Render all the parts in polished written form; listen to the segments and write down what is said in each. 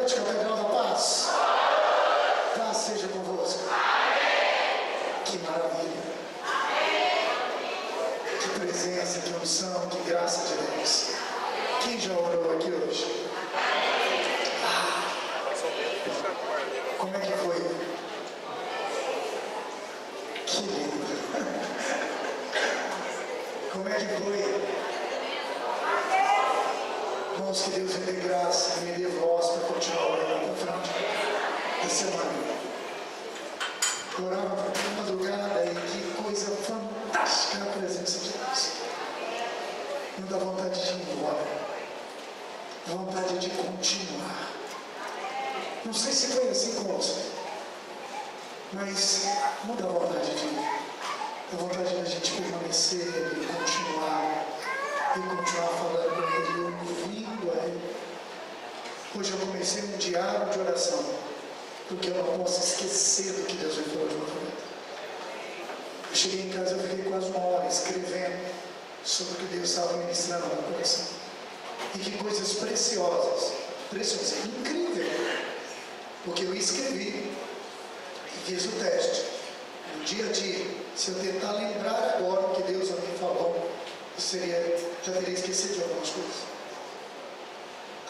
noite, Catedral da Paz. Paz seja convosco. Que maravilha. Que presença, que unção, que graça de Deus. Quem já orou aqui hoje? Como é que foi? Que lindo. Como é que foi? Irmãos, que Deus me dê graça, me dê voz para continuar orando para frente da semana. Orava por madrugada e que coisa fantástica a presença de Deus. Não dá vontade de ir embora, dá vontade de continuar. Não sei se foi assim com você, mas não dá vontade de ir. Dá vontade de a gente permanecer e continuar falando com Ele, ouvindo a Ele. Hoje eu comecei um diário de oração, porque eu não posso esquecer do que Deus me falou de uma vida. Eu cheguei em casa, eu fiquei quase uma hora escrevendo sobre o que Deus estava ministrando no meu coração. E que coisas preciosas, incrível, porque eu escrevi e fiz o teste. No dia a dia, se eu tentar lembrar agora o que Deus me falou, já teria esquecido de algumas coisas.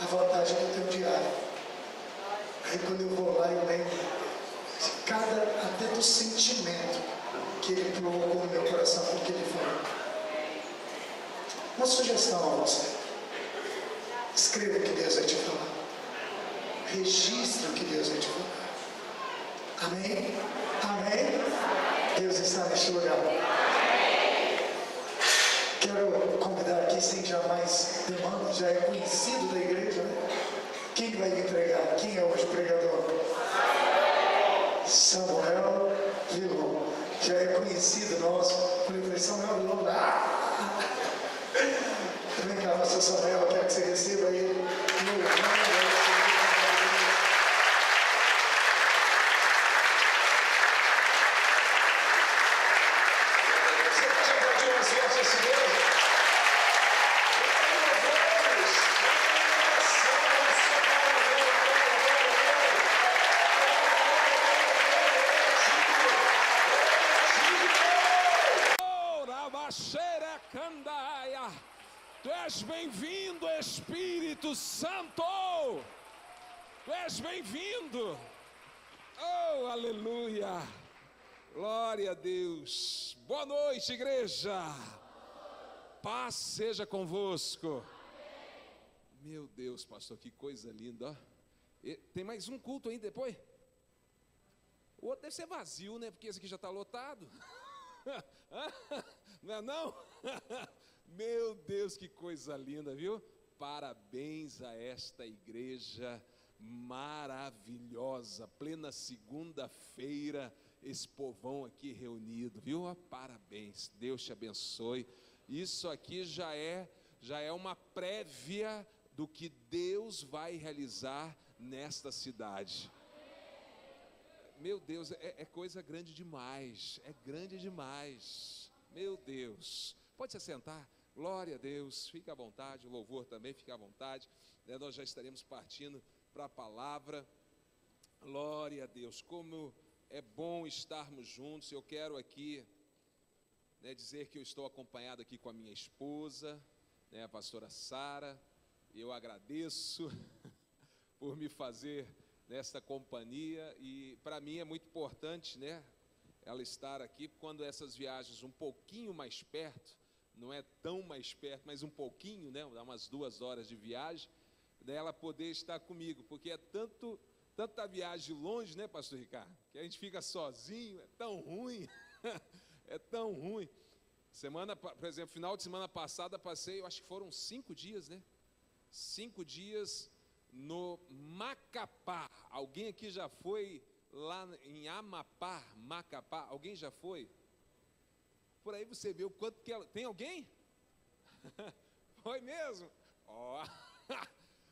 A vantagem do teu diário. Aí quando eu vou lá, eu lembro de até do sentimento que Ele provocou no meu coração, com o que Ele falou. Uma sugestão a você: escreva o que Deus vai te falar, registre o que Deus vai te falar. Amém? Amém? Deus está neste lugar. Quero convidar aqui, sem jamais demanda, já é conhecido da igreja, né? Quem vai me pregar? Quem é hoje o pregador? Samuel Vilon. Já é conhecido nosso. Falei, Samuel Vilon. Vem cá, pastor Samuel, quero que você receba ele. Tu és bem-vindo, Espírito Santo. Tu és bem-vindo. Oh, aleluia. Glória a Deus. Boa noite, igreja. Paz seja convosco. Meu Deus, pastor, que coisa linda. Tem mais um culto aí depois? O outro deve ser vazio, né? Porque esse aqui já está lotado. Não é não? Meu Deus, que coisa linda, viu? Parabéns a esta igreja maravilhosa, plena segunda-feira, esse povão aqui reunido, viu? Parabéns, Deus te abençoe. Isso aqui já é uma prévia do que Deus vai realizar nesta cidade. Meu Deus, é coisa grande demais, é grande demais, meu Deus. Pode se assentar. Glória a Deus, fica à vontade, o louvor também fica à vontade, né? Nós já estaremos partindo para a palavra. Glória a Deus, como é bom estarmos juntos. Eu quero aqui, né, dizer que eu estou acompanhado aqui com a minha esposa, né, a pastora Sara. Eu agradeço por me fazer nesta companhia, e para mim é muito importante, né, ela estar aqui quando essas viagens um pouquinho mais perto, não é tão mais perto, mas um pouquinho, né, dá umas 2 horas de viagem, dela poder estar comigo, porque é tanta viagem longe, né, pastor Ricardo, que a gente fica sozinho, é tão ruim, é tão ruim. Por exemplo, final de semana passada passei, eu acho que foram 5 dias, né, 5 dias no Macapá. Alguém aqui já foi lá em Amapá, Macapá? Alguém já foi? Por aí você vê o quanto que ela... Tem alguém? Foi mesmo? Ó,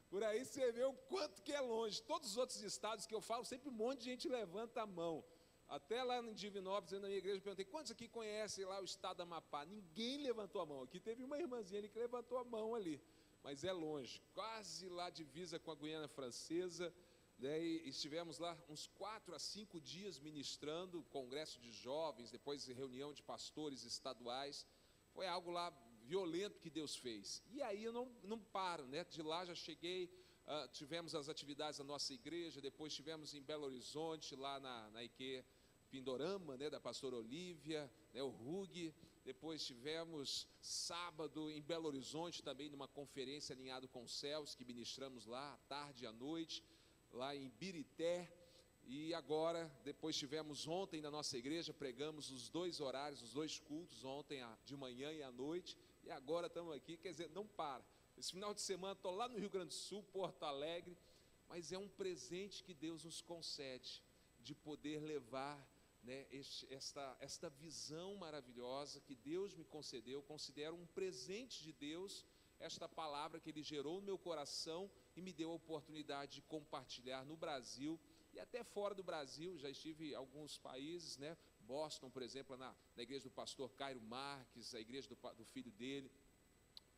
por aí você vê o quanto que é longe. Todos os outros estados que eu falo, sempre um monte de gente levanta a mão. Até lá em Divinópolis, na minha igreja, eu perguntei, quantos aqui conhecem lá o estado do Amapá? Ninguém levantou a mão. Aqui teve uma irmãzinha ali que levantou a mão ali. Mas é longe, quase lá divisa com a Guiana Francesa, né, e estivemos lá uns 4 a 5 dias ministrando, congresso de jovens, depois reunião de pastores estaduais. Foi algo lá violento que Deus fez. E aí eu não paro, né? De lá já cheguei, tivemos as atividades da nossa igreja, depois tivemos em Belo Horizonte, lá na IQ Pindorama, né, da pastora Olívia, né, o Rug. Depois tivemos sábado em Belo Horizonte também, numa conferência Alinhado com os Céus, que ministramos lá, à tarde e à noite, lá em Birité. E agora, depois tivemos ontem na nossa igreja, pregamos os 2 horários, os 2 cultos, ontem de manhã e à noite. E agora estamos aqui, quer dizer, não para. Esse final de semana estou lá no Rio Grande do Sul, Porto Alegre, mas é um presente que Deus nos concede, de poder levar, né, esta visão maravilhosa que Deus me concedeu. Considero um presente de Deus, esta palavra que Ele gerou no meu coração e me deu a oportunidade de compartilhar no Brasil e até fora do Brasil. Já estive em alguns países, né? Boston, por exemplo, na igreja do pastor Cairo Marques, a igreja do filho dele,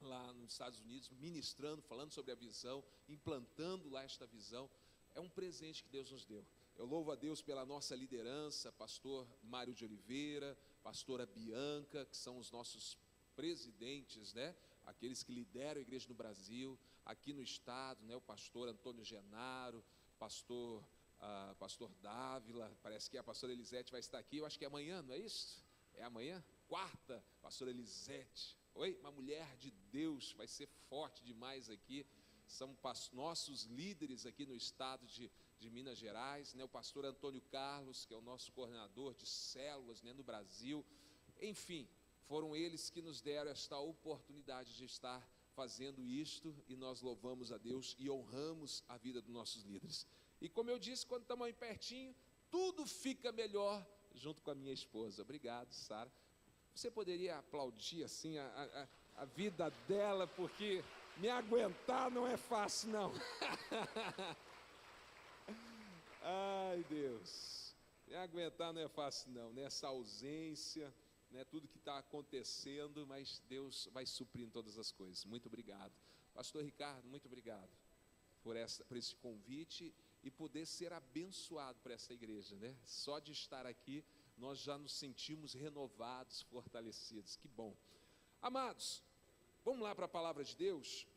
lá nos Estados Unidos, ministrando, falando sobre a visão, implantando lá esta visão. É um presente que Deus nos deu. Eu louvo a Deus pela nossa liderança, pastor Mário de Oliveira, pastora Bianca, que são os nossos presidentes, né? Aqueles que lideram a igreja no Brasil, aqui no estado, né? O pastor Antônio Genaro, pastor Dávila, parece que a pastora Elisete vai estar aqui, eu acho que é amanhã, não é isso? É amanhã? Quarta, pastora Elisete, uma mulher de Deus, vai ser forte demais aqui. São nossos líderes aqui no estado de Minas Gerais, né? O pastor Antônio Carlos, que é o nosso coordenador de células, né, no Brasil. Enfim, foram eles que nos deram esta oportunidade de estar fazendo isto, e nós louvamos a Deus e honramos a vida dos nossos líderes. E como eu disse, quando estamos aí pertinho, tudo fica melhor junto com a minha esposa. Obrigado, Sara. Você poderia aplaudir assim a vida dela, porque me aguentar não é fácil, não. Ai, Deus, me aguentar não é fácil, não, né? Essa ausência, né? Tudo que está acontecendo, mas Deus vai suprindo todas as coisas. Muito obrigado. Pastor Ricardo, muito obrigado por esse convite e poder ser abençoado por essa igreja, né? Só de estar aqui, nós já nos sentimos renovados, fortalecidos. Que bom. Amados, vamos lá para a palavra de Deus.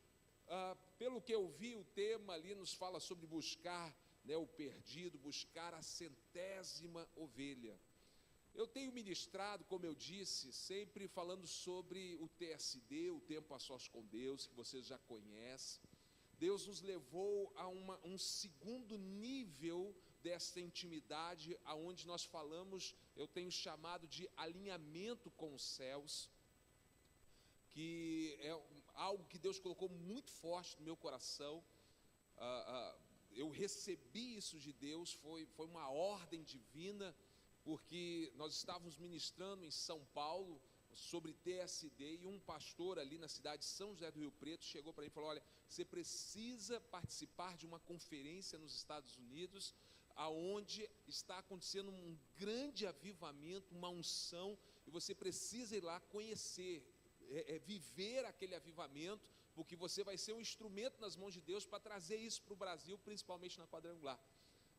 Pelo que eu vi, o tema ali nos fala sobre buscar, né, o perdido, buscar a 100ª ovelha. Eu tenho ministrado, como eu disse, sempre falando sobre o TSD, o Tempo a Sós com Deus, que vocês já conhecem. Deus nos levou a um segundo nível dessa intimidade, aonde nós falamos, eu tenho chamado de alinhamento com os céus, que é algo que Deus colocou muito forte no meu coração. Eu recebi isso de Deus, foi uma ordem divina, porque nós estávamos ministrando em São Paulo sobre TSD, e um pastor ali na cidade de São José do Rio Preto chegou para mim e falou: olha, você precisa participar de uma conferência nos Estados Unidos, aonde está acontecendo um grande avivamento, uma unção, e você precisa ir lá conhecer, viver aquele avivamento, porque você vai ser um instrumento nas mãos de Deus para trazer isso para o Brasil, principalmente na Quadrangular.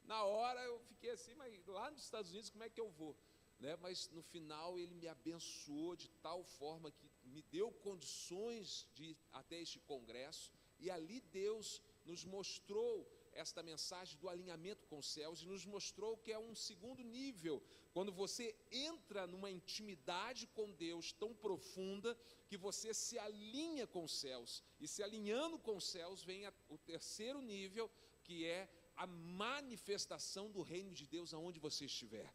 Na hora eu fiquei assim, mas lá nos Estados Unidos como é que eu vou? Né? Mas no final ele me abençoou de tal forma que me deu condições de ir até este congresso, e ali Deus nos mostrou esta mensagem do alinhamento com os céus, e nos mostrou que é um segundo nível, quando você entra numa intimidade com Deus tão profunda, que você se alinha com os céus, e se alinhando com os céus vem o terceiro nível, que é a manifestação do reino de Deus aonde você estiver.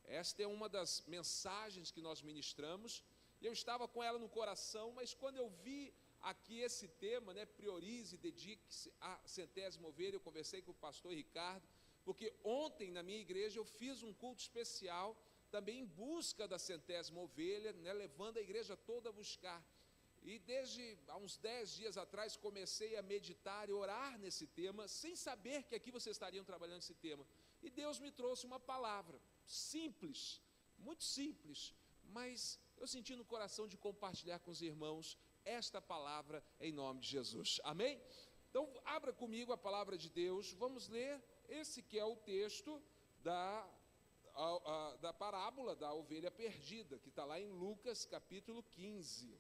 Esta é uma das mensagens que nós ministramos, e eu estava com ela no coração, mas quando eu vi aqui esse tema, né, priorize, dedique-se à 100ª ovelha, eu conversei com o pastor Ricardo, porque ontem na minha igreja eu fiz um culto especial, também em busca da 100ª ovelha, né, levando a igreja toda a buscar. E desde há uns 10 dias atrás comecei a meditar e orar nesse tema, sem saber que aqui vocês estariam trabalhando esse tema. E Deus me trouxe uma palavra simples, muito simples, mas eu senti no coração de compartilhar com os irmãos esta palavra em nome de Jesus. Amém? Então abra comigo a palavra de Deus, vamos ler esse que é o texto da parábola da ovelha perdida, que está lá em Lucas capítulo 15.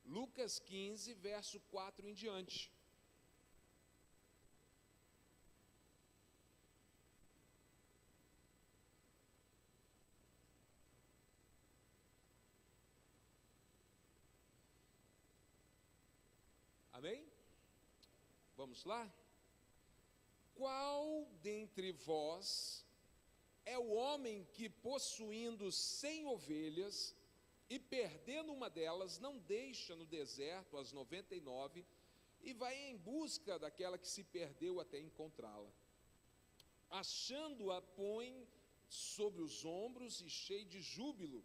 Lucas 15, verso 4 em diante. Amém? Vamos lá? Qual dentre vós é o homem que, possuindo 100 ovelhas, e perdendo uma delas, não deixa no deserto as 99 e vai em busca daquela que se perdeu até encontrá-la? Achando-a, põe sobre os ombros e cheio de júbilo,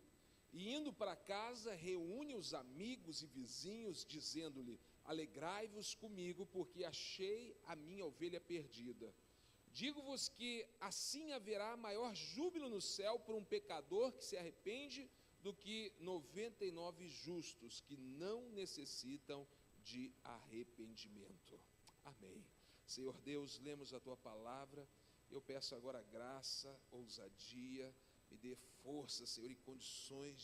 e indo para casa, reúne os amigos e vizinhos, dizendo-lhe: alegrai-vos comigo, porque achei a minha ovelha perdida. Digo-vos que assim haverá maior júbilo no céu por um pecador que se arrepende, do que 99 justos que não necessitam de arrependimento. Amém. Senhor Deus, lemos a Tua palavra. Eu peço agora graça, ousadia, me dê força, Senhor, e condições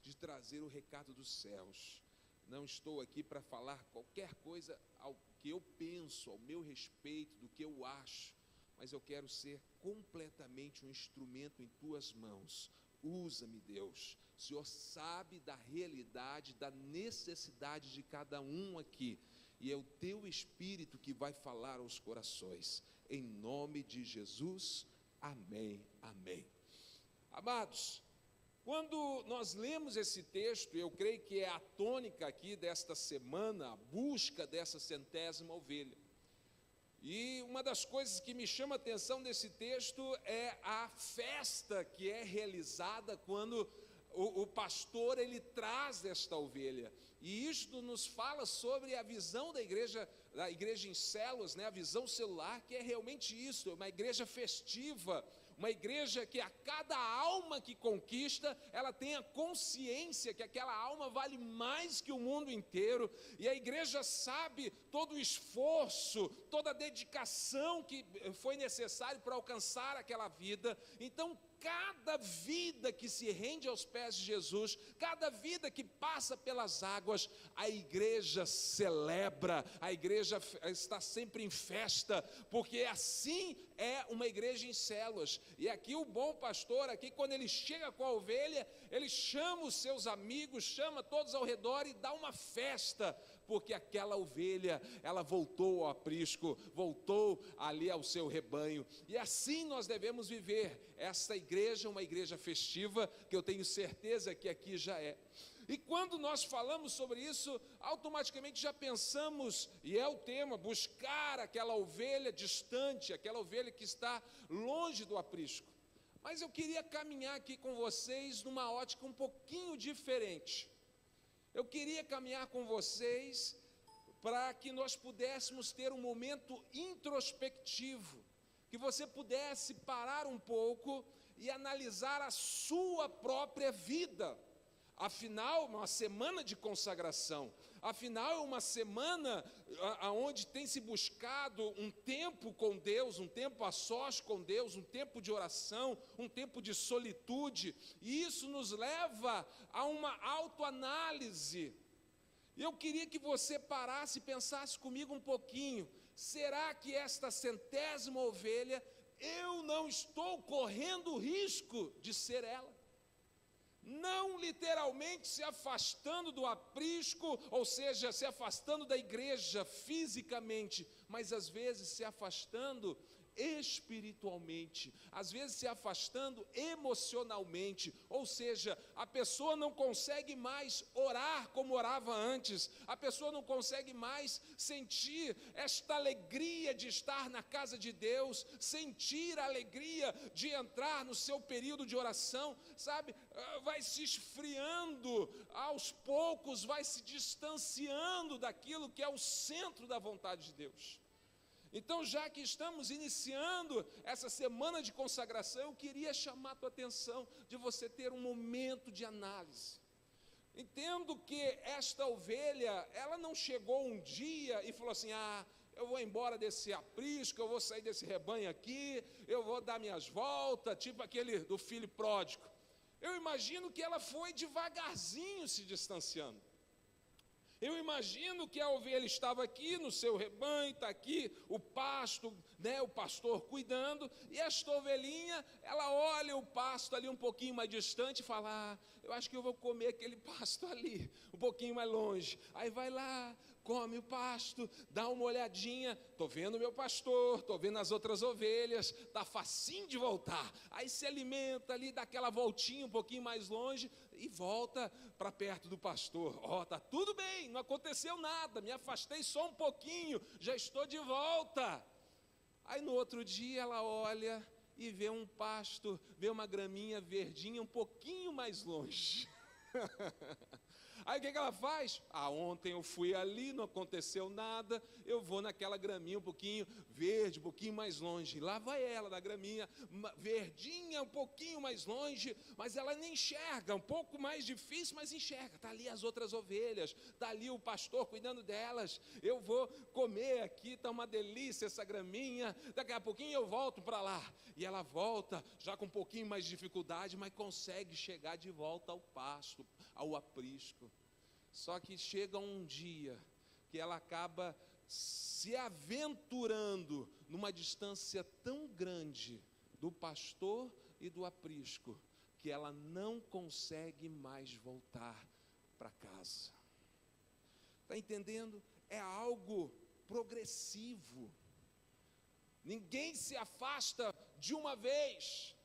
de trazer o recado dos céus. Não estou aqui para falar qualquer coisa ao que eu penso, ao meu respeito, do que eu acho, mas eu quero ser completamente um instrumento em Tuas mãos. Usa-me, Deus. O Senhor sabe da realidade, da necessidade de cada um aqui, e é o Teu Espírito que vai falar aos corações. Em nome de Jesus, amém, amém. Amados, quando nós lemos esse texto, eu creio que é a tônica aqui desta semana, a busca dessa 100ª ovelha. E uma das coisas que me chama a atenção desse texto é a festa que é realizada quando o pastor ele traz esta ovelha. E isto nos fala sobre a visão da igreja em células, né? A visão celular, que é realmente isso, uma igreja festiva, uma igreja que a cada alma que conquista, ela tem a consciência que aquela alma vale mais que o mundo inteiro, e a igreja sabe todo o esforço, toda a dedicação que foi necessário para alcançar aquela vida. Então, cada vida que se rende aos pés de Jesus, cada vida que passa pelas águas, a igreja celebra, a igreja está sempre em festa, porque assim é uma igreja em células. E aqui o bom pastor, aqui quando ele chega com a ovelha, ele chama os seus amigos, chama todos ao redor e dá uma festa, porque aquela ovelha, ela voltou ao aprisco, voltou ali ao seu rebanho. E assim nós devemos viver esta igreja, uma igreja festiva, que eu tenho certeza que aqui já é. E quando nós falamos sobre isso, automaticamente já pensamos, e é o tema, buscar aquela ovelha distante, aquela ovelha que está longe do aprisco. Mas eu queria caminhar aqui com vocês numa ótica um pouquinho diferente. Eu queria caminhar com vocês para que nós pudéssemos ter um momento introspectivo, que você pudesse parar um pouco e analisar a sua própria vida. Afinal, uma semana de consagração, afinal, é uma semana onde tem se buscado um tempo com Deus, um tempo a sós com Deus, um tempo de oração, um tempo de solitude, e isso nos leva a uma autoanálise. Eu queria que você parasse e pensasse comigo um pouquinho: será que esta 100ª ovelha, eu não estou correndo o risco de ser ela? Não literalmente se afastando do aprisco, ou seja, se afastando da igreja fisicamente, mas às vezes se afastando espiritualmente, às vezes se afastando emocionalmente, ou seja, a pessoa não consegue mais orar como orava antes, a pessoa não consegue mais sentir esta alegria de estar na casa de Deus, sentir a alegria de entrar no seu período de oração, sabe, vai se esfriando, aos poucos vai se distanciando daquilo que é o centro da vontade de Deus. Então, já que estamos iniciando essa semana de consagração, eu queria chamar a tua atenção de você ter um momento de análise. Entendo que esta ovelha, ela não chegou um dia e falou assim: eu vou embora desse aprisco, eu vou sair desse rebanho aqui, eu vou dar minhas voltas, tipo aquele do filho pródigo. Eu imagino que ela foi devagarzinho se distanciando. Eu imagino que a ovelha estava aqui no seu rebanho, está aqui o pasto, né, o pastor cuidando, e esta ovelhinha, ela olha o pasto ali um pouquinho mais distante e fala: eu acho que eu vou comer aquele pasto ali, um pouquinho mais longe. Aí vai lá, come o pasto, dá uma olhadinha, estou vendo o meu pastor, estou vendo as outras ovelhas, está facinho de voltar. Aí se alimenta ali, dá aquela voltinha um pouquinho mais longe e volta para perto do pastor. Está tudo bem, não aconteceu nada, me afastei só um pouquinho, já estou de volta. Aí no outro dia ela olha e vê um pasto, vê uma graminha verdinha um pouquinho mais longe. Aí o que ela faz? Ontem eu fui ali, não aconteceu nada, eu vou naquela graminha um pouquinho verde, um pouquinho mais longe. Lá vai ela na graminha, verdinha um pouquinho mais longe, mas ela nem enxerga, um pouco mais difícil, mas enxerga. Está ali as outras ovelhas, está ali o pastor cuidando delas. Eu vou comer aqui, está uma delícia essa graminha, daqui a pouquinho eu volto para lá. E ela volta, já com um pouquinho mais de dificuldade, mas consegue chegar de volta ao pasto, ao aprisco. Só que chega um dia que ela acaba se aventurando numa distância tão grande do pastor e do aprisco, que ela não consegue mais voltar para casa. Está entendendo? É algo progressivo. Ninguém se afasta de uma vez.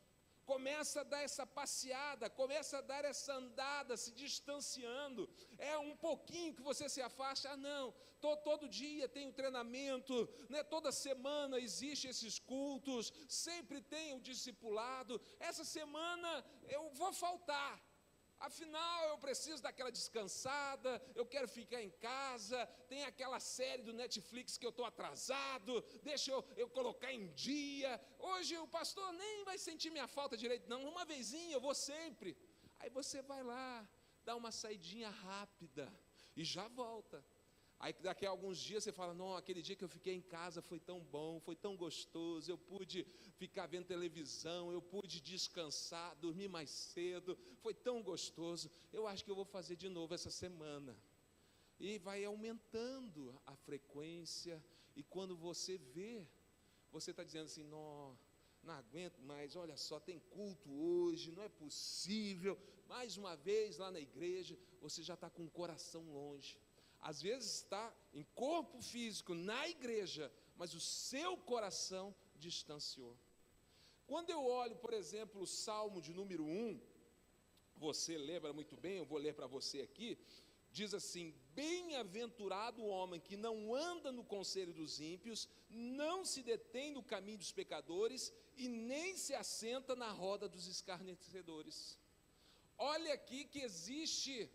Começa a dar essa passeada, começa a dar essa andada, se distanciando. É um pouquinho que você se afasta. Não, todo dia tem um treinamento, né? Toda semana existem esses cultos, sempre tem o discipulado. Essa semana eu vou faltar. Afinal, eu preciso daquela descansada, eu quero ficar em casa, tem aquela série do Netflix que eu estou atrasado, deixa eu colocar em dia. Hoje o pastor nem vai sentir minha falta direito, não, uma vezinha eu vou sempre. Aí você vai lá, dá uma saidinha rápida e já volta. Aí daqui a alguns dias você fala: não, aquele dia que eu fiquei em casa foi tão bom, foi tão gostoso, eu pude ficar vendo televisão, eu pude descansar, dormir mais cedo, foi tão gostoso, eu acho que eu vou fazer de novo essa semana. E vai aumentando a frequência, e quando você vê, você está dizendo assim: não aguento mais, olha só, tem culto hoje, não é possível, mais uma vez lá na igreja, você já está com o coração longe. Às vezes está em corpo físico na igreja, mas o seu coração distanciou. Quando eu olho, por exemplo, o Salmo de número 1, você lembra muito bem, eu vou ler para você aqui, diz assim: bem-aventurado o homem que não anda no conselho dos ímpios, não se detém no caminho dos pecadores e nem se assenta na roda dos escarnecedores. Olha aqui que existe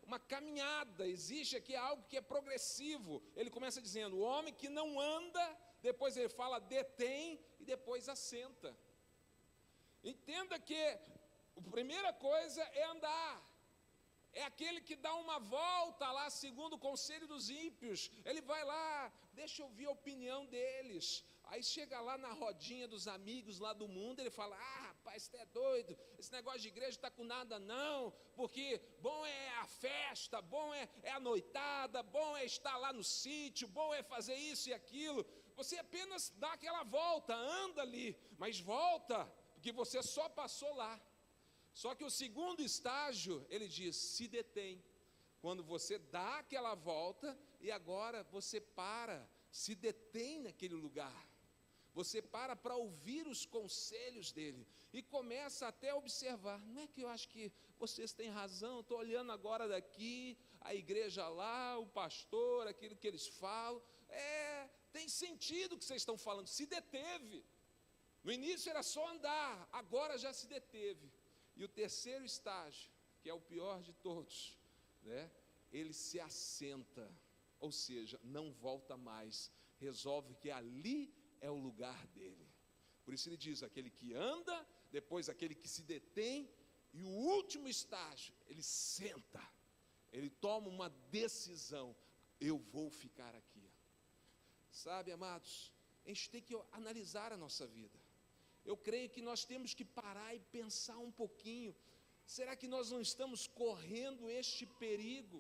uma caminhada, existe aqui algo que é progressivo. Ele começa dizendo: o homem que não anda, depois ele fala detém e depois assenta. Entenda que a primeira coisa é andar. É aquele que dá uma volta lá, segundo o conselho dos ímpios. Ele vai lá, deixa eu ouvir a opinião deles. Aí chega lá na rodinha dos amigos lá do mundo, ele fala: rapaz, você é doido, esse negócio de igreja está com nada não, porque bom é a festa, bom é a noitada, bom é estar lá no sítio, bom é fazer isso e aquilo. Você apenas dá aquela volta, anda ali, mas volta, porque você só passou lá. Só que o segundo estágio, ele diz: se detém. Quando você dá aquela volta e agora você se detém naquele lugar. Você para ouvir os conselhos dele e começa até a observar: não é que eu acho que vocês têm razão, estou olhando agora daqui, a igreja lá, o pastor, aquilo que eles falam, tem sentido o que vocês estão falando. Se deteve. No início era só andar, agora já se deteve. E o terceiro estágio, que é o pior de todos, né? Ele se assenta, ou seja, não volta mais, resolve que ali é o lugar dele. Por isso ele diz: aquele que anda, depois aquele que se detém E o último estágio, ele senta, ele toma uma decisão: eu vou ficar aqui. Sabe, amados, a gente tem que analisar a nossa vida. Eu creio que nós temos que parar e pensar um pouquinho. Será que nós não estamos correndo este perigo?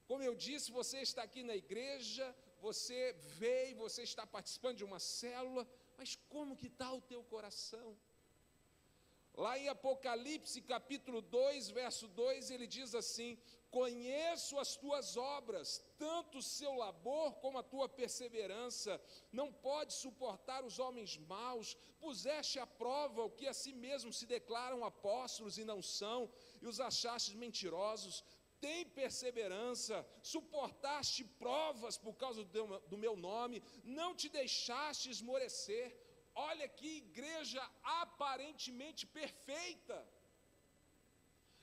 Como eu disse, você está aqui na igreja, você veio, você está participando de uma célula, mas como que está o teu coração? Lá em Apocalipse capítulo 2, verso 2, ele diz assim: conheço as tuas obras, tanto o seu labor como a tua perseverança, não podes suportar os homens maus, puseste à prova o que a si mesmos se declaram apóstolos e não são, e os achastes mentirosos. Tem perseverança, suportaste provas por causa do meu nome, não te deixaste esmorecer. Olha que igreja aparentemente perfeita.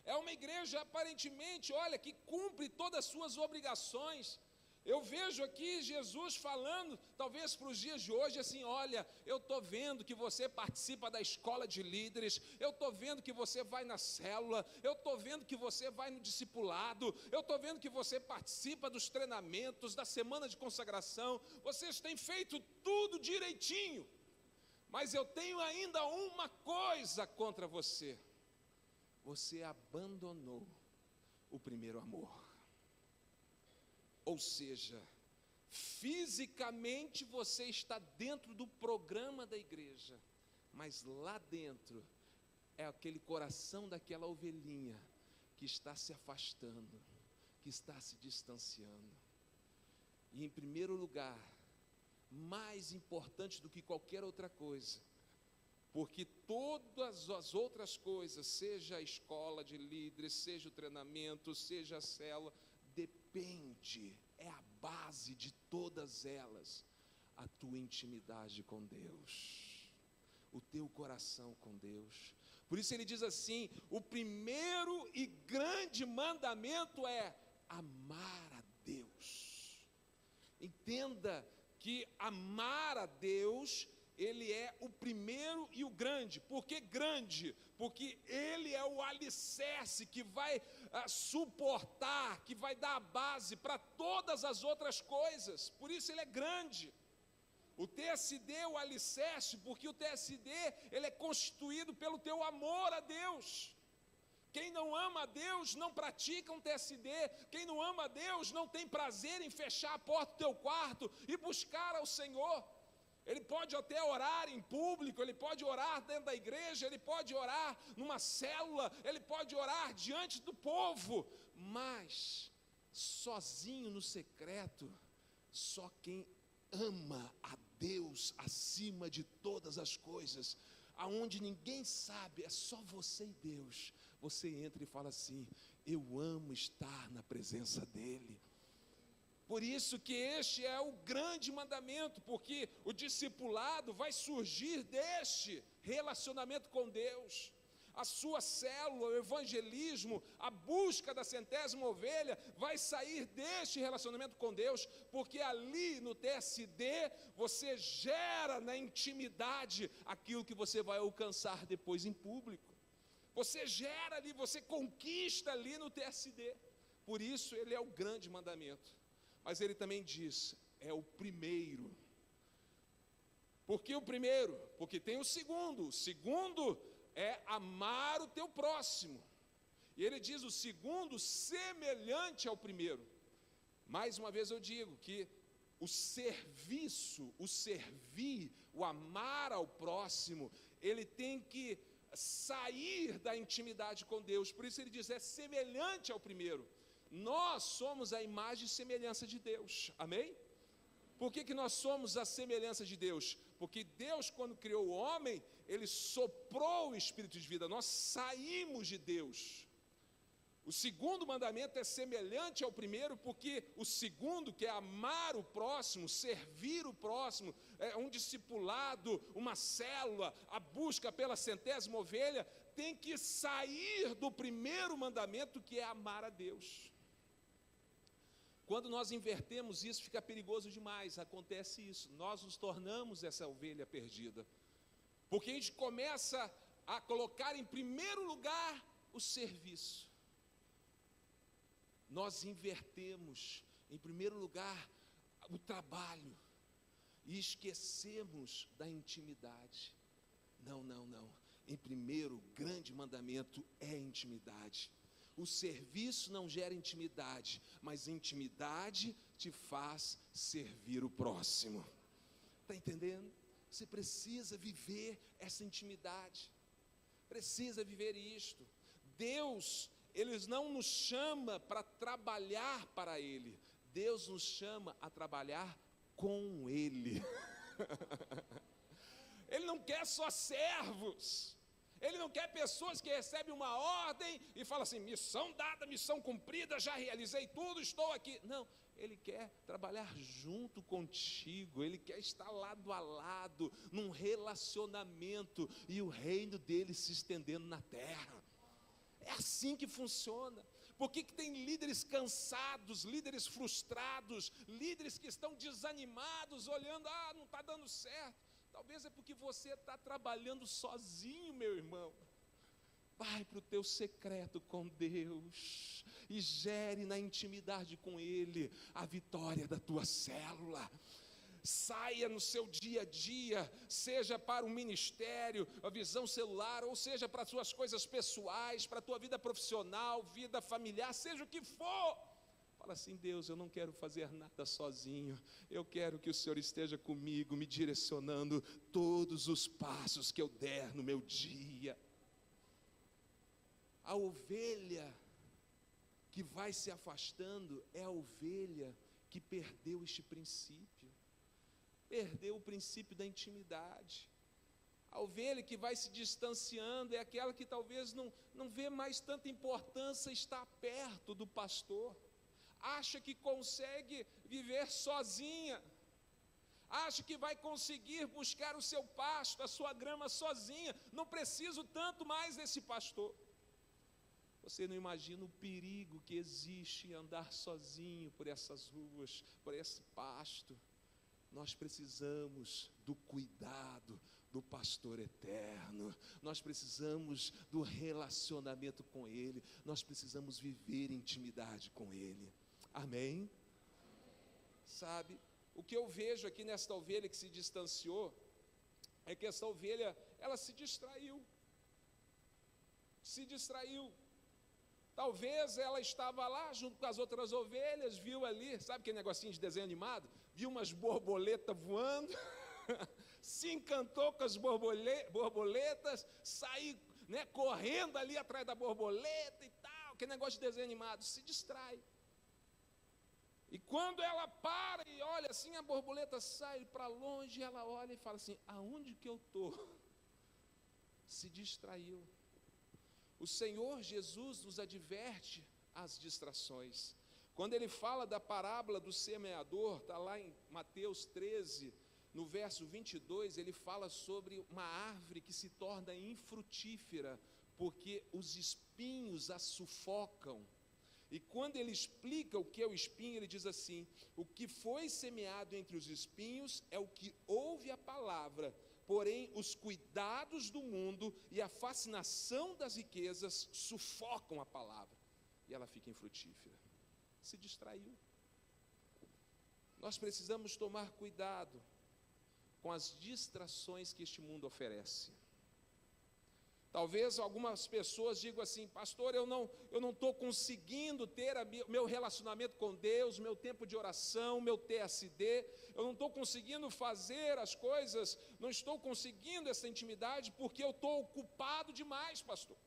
É uma igreja aparentemente, olha, que cumpre todas as suas obrigações. Eu vejo aqui Jesus falando, talvez para os dias de hoje, assim: olha, eu estou vendo que você participa da escola de líderes, eu estou vendo que você vai na célula, eu estou vendo que você vai no discipulado, eu estou vendo que você participa dos treinamentos, da semana de consagração, vocês têm feito tudo direitinho, mas eu tenho ainda uma coisa contra você: você abandonou o primeiro amor. Ou seja, fisicamente você está dentro do programa da igreja, mas lá dentro é aquele coração daquela ovelhinha que está se afastando, que está se distanciando. E em primeiro lugar, mais importante do que qualquer outra coisa, porque todas as outras coisas, seja a escola de líderes, seja o treinamento, seja a célula, depende, é a base de todas elas, a tua intimidade com Deus, o teu coração com Deus. Por isso ele diz assim: o primeiro e grande mandamento é amar a Deus. Entenda que amar a Deus, ele é o primeiro e o grande. Por que grande? Porque ele é o alicerce que vai suportar, que vai dar a base para todas as outras coisas. Por isso ele é grande. O TSD é o alicerce, porque o TSD ele é constituído pelo teu amor a Deus. Quem não ama a Deus não pratica um TSD. Quem não ama a Deus não tem prazer em fechar a porta do teu quarto e buscar ao Senhor. Ele pode até orar em público, ele pode orar dentro da igreja, ele pode orar numa célula, ele pode orar diante do povo, mas sozinho no secreto, só quem ama a Deus acima de todas as coisas, aonde ninguém sabe, é só você e Deus, você entra e fala assim: eu amo estar na presença dEle. Por isso que este é o grande mandamento, porque o discipulado vai surgir deste relacionamento com Deus. A sua célula, o evangelismo, a busca da centésima ovelha vai sair deste relacionamento com Deus, porque ali no TSD você gera na intimidade aquilo que você vai alcançar depois em público. Você gera ali, você conquista ali no TSD. Por isso ele é o grande mandamento. Mas ele também diz, é o primeiro. Por que o primeiro? Porque tem o segundo. O segundo é amar o teu próximo. E ele diz o segundo semelhante ao primeiro. Mais uma vez eu digo que o serviço, o servir, o amar ao próximo, ele tem que sair da intimidade com Deus. Por isso ele diz, é semelhante ao primeiro. Nós somos a imagem e semelhança de Deus, amém? Por que nós somos a semelhança de Deus? Porque Deus, quando criou o homem, Ele soprou o Espírito de vida, nós saímos de Deus. O segundo mandamento é semelhante ao primeiro, porque o segundo, que é amar o próximo, servir o próximo, é um discipulado, uma célula, a busca pela centésima ovelha, tem que sair do primeiro mandamento, que é amar a Deus. Quando nós invertemos isso, fica perigoso demais, acontece isso, nós nos tornamos essa ovelha perdida, porque a gente começa a colocar em primeiro lugar o serviço. Nós invertemos em primeiro lugar o trabalho e esquecemos da intimidade. Não. Em primeiro, o grande mandamento é intimidade. O serviço não gera intimidade, mas intimidade te faz servir o próximo. Está entendendo? Você precisa viver essa intimidade. Precisa viver isto. Deus, Ele não nos chama para trabalhar para Ele. Deus nos chama a trabalhar com Ele. Ele não quer só servos. Ele não quer pessoas que recebem uma ordem e falam assim, missão dada, missão cumprida, já realizei tudo, estou aqui. Não, Ele quer trabalhar junto contigo, Ele quer estar lado a lado, num relacionamento, e o reino dEle se estendendo na terra. É assim que funciona. Por que tem líderes cansados, líderes frustrados, líderes que estão desanimados, olhando, não está dando certo? Talvez é porque você está trabalhando sozinho, meu irmão. Vai para o teu secreto com Deus e gere na intimidade com Ele a vitória da tua célula. Saia no seu dia a dia, seja para o ministério, a visão celular, ou seja para as suas coisas pessoais, para a tua vida profissional, vida familiar, seja o que for. Fala assim, Deus, eu não quero fazer nada sozinho, eu quero que o Senhor esteja comigo, me direcionando todos os passos que eu der no meu dia. A ovelha que vai se afastando é a ovelha que perdeu este princípio, perdeu o princípio da intimidade. A ovelha que vai se distanciando é aquela que talvez não vê mais tanta importância estar perto do pastor. Acha que consegue viver sozinha, acha que vai conseguir buscar o seu pasto, a sua grama sozinha, não preciso tanto mais desse pastor. Você não imagina o perigo que existe em andar sozinho por essas ruas, por esse pasto. Nós precisamos do cuidado do pastor eterno, nós precisamos do relacionamento com Ele, nós precisamos viver intimidade com Ele. Amém? Sabe, o que eu vejo aqui nesta ovelha que se distanciou, é que essa ovelha, ela se distraiu. Talvez ela estava lá junto com as outras ovelhas, viu ali, sabe aquele negocinho de desenho animado? Viu umas borboletas voando, se encantou com as borboletas, saiu, correndo ali atrás da borboleta e tal, aquele negócio de desenho animado, se distrai. E quando ela para e olha assim, a borboleta sai para longe, ela olha e fala assim, aonde que eu estou? Se distraiu. O Senhor Jesus nos adverte às distrações. Quando Ele fala da parábola do semeador, está lá em Mateus 13, no verso 22, Ele fala sobre uma árvore que se torna infrutífera, porque os espinhos a sufocam. E quando Ele explica o que é o espinho, Ele diz assim, o que foi semeado entre os espinhos é o que ouve a palavra, porém os cuidados do mundo e a fascinação das riquezas sufocam a palavra, e ela fica infrutífera. Se distraiu. Nós precisamos tomar cuidado com as distrações que este mundo oferece. Talvez algumas pessoas digam assim, pastor, eu não estou conseguindo ter meu relacionamento com Deus, meu tempo de oração, meu TSD, eu não estou conseguindo fazer as coisas, não estou conseguindo essa intimidade porque eu estou ocupado demais, pastor.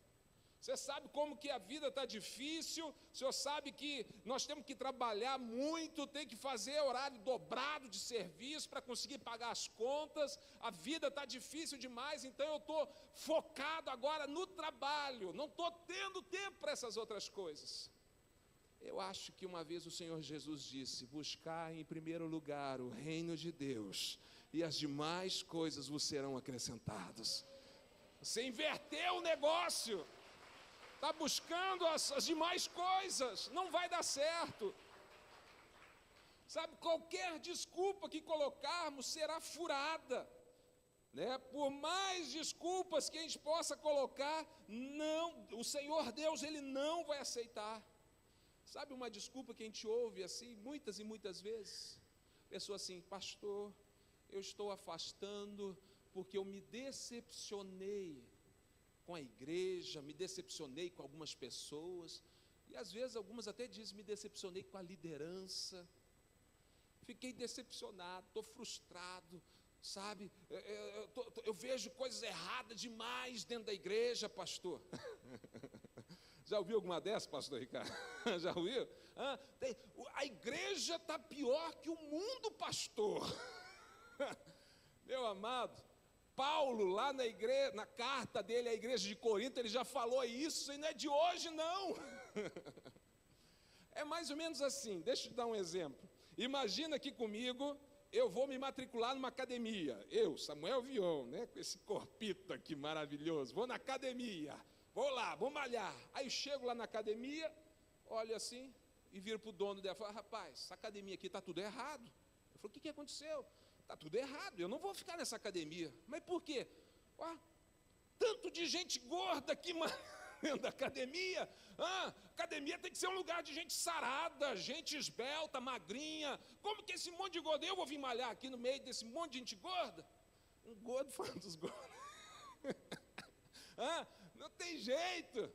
Você sabe como que a vida está difícil, o senhor sabe que nós temos que trabalhar muito, tem que fazer horário dobrado de serviço para conseguir pagar as contas, a vida está difícil demais, então eu estou focado agora no trabalho, não estou tendo tempo para essas outras coisas. Eu acho que uma vez o Senhor Jesus disse, buscar em primeiro lugar o reino de Deus, e as demais coisas vos serão acrescentadas. Você inverteu o negócio. Está buscando as demais coisas, não vai dar certo. Sabe, qualquer desculpa que colocarmos será furada. né? Por mais desculpas que a gente possa colocar, não, o Senhor Deus, Ele não vai aceitar. Sabe uma desculpa que a gente ouve assim, muitas e muitas vezes? Pessoa assim: pastor, eu estou afastando porque eu me decepcionei com a igreja, me decepcionei com algumas pessoas, e às vezes algumas até dizem: me decepcionei com a liderança, fiquei decepcionado, estou frustrado, sabe, eu vejo coisas erradas demais dentro da igreja, pastor. Já ouviu alguma dessas, pastor Ricardo? Já ouviu? A igreja está pior que o mundo, pastor. Meu amado, Paulo, lá na igreja, na carta dele à igreja de Corinto, ele já falou isso, e não é de hoje não. É mais ou menos assim, deixa eu te dar um exemplo. Imagina aqui comigo, eu vou me matricular numa academia, eu, Samuel Vion, né, com esse corpito aqui maravilhoso, vou na academia, vou lá, vou malhar. Aí chego lá na academia, olho assim e viro para o dono dela e falo: rapaz, essa academia aqui está tudo errado. Eu falo: o que aconteceu? Está tudo errado, eu não vou ficar nessa academia. Mas por quê? Tanto de gente gorda aqui dentro da academia. Academia tem que ser um lugar de gente sarada, gente esbelta, magrinha. Como que esse monte de gordo, eu vou vir malhar aqui no meio desse monte de gente gorda? Um gordo falando dos gordos. Não tem jeito.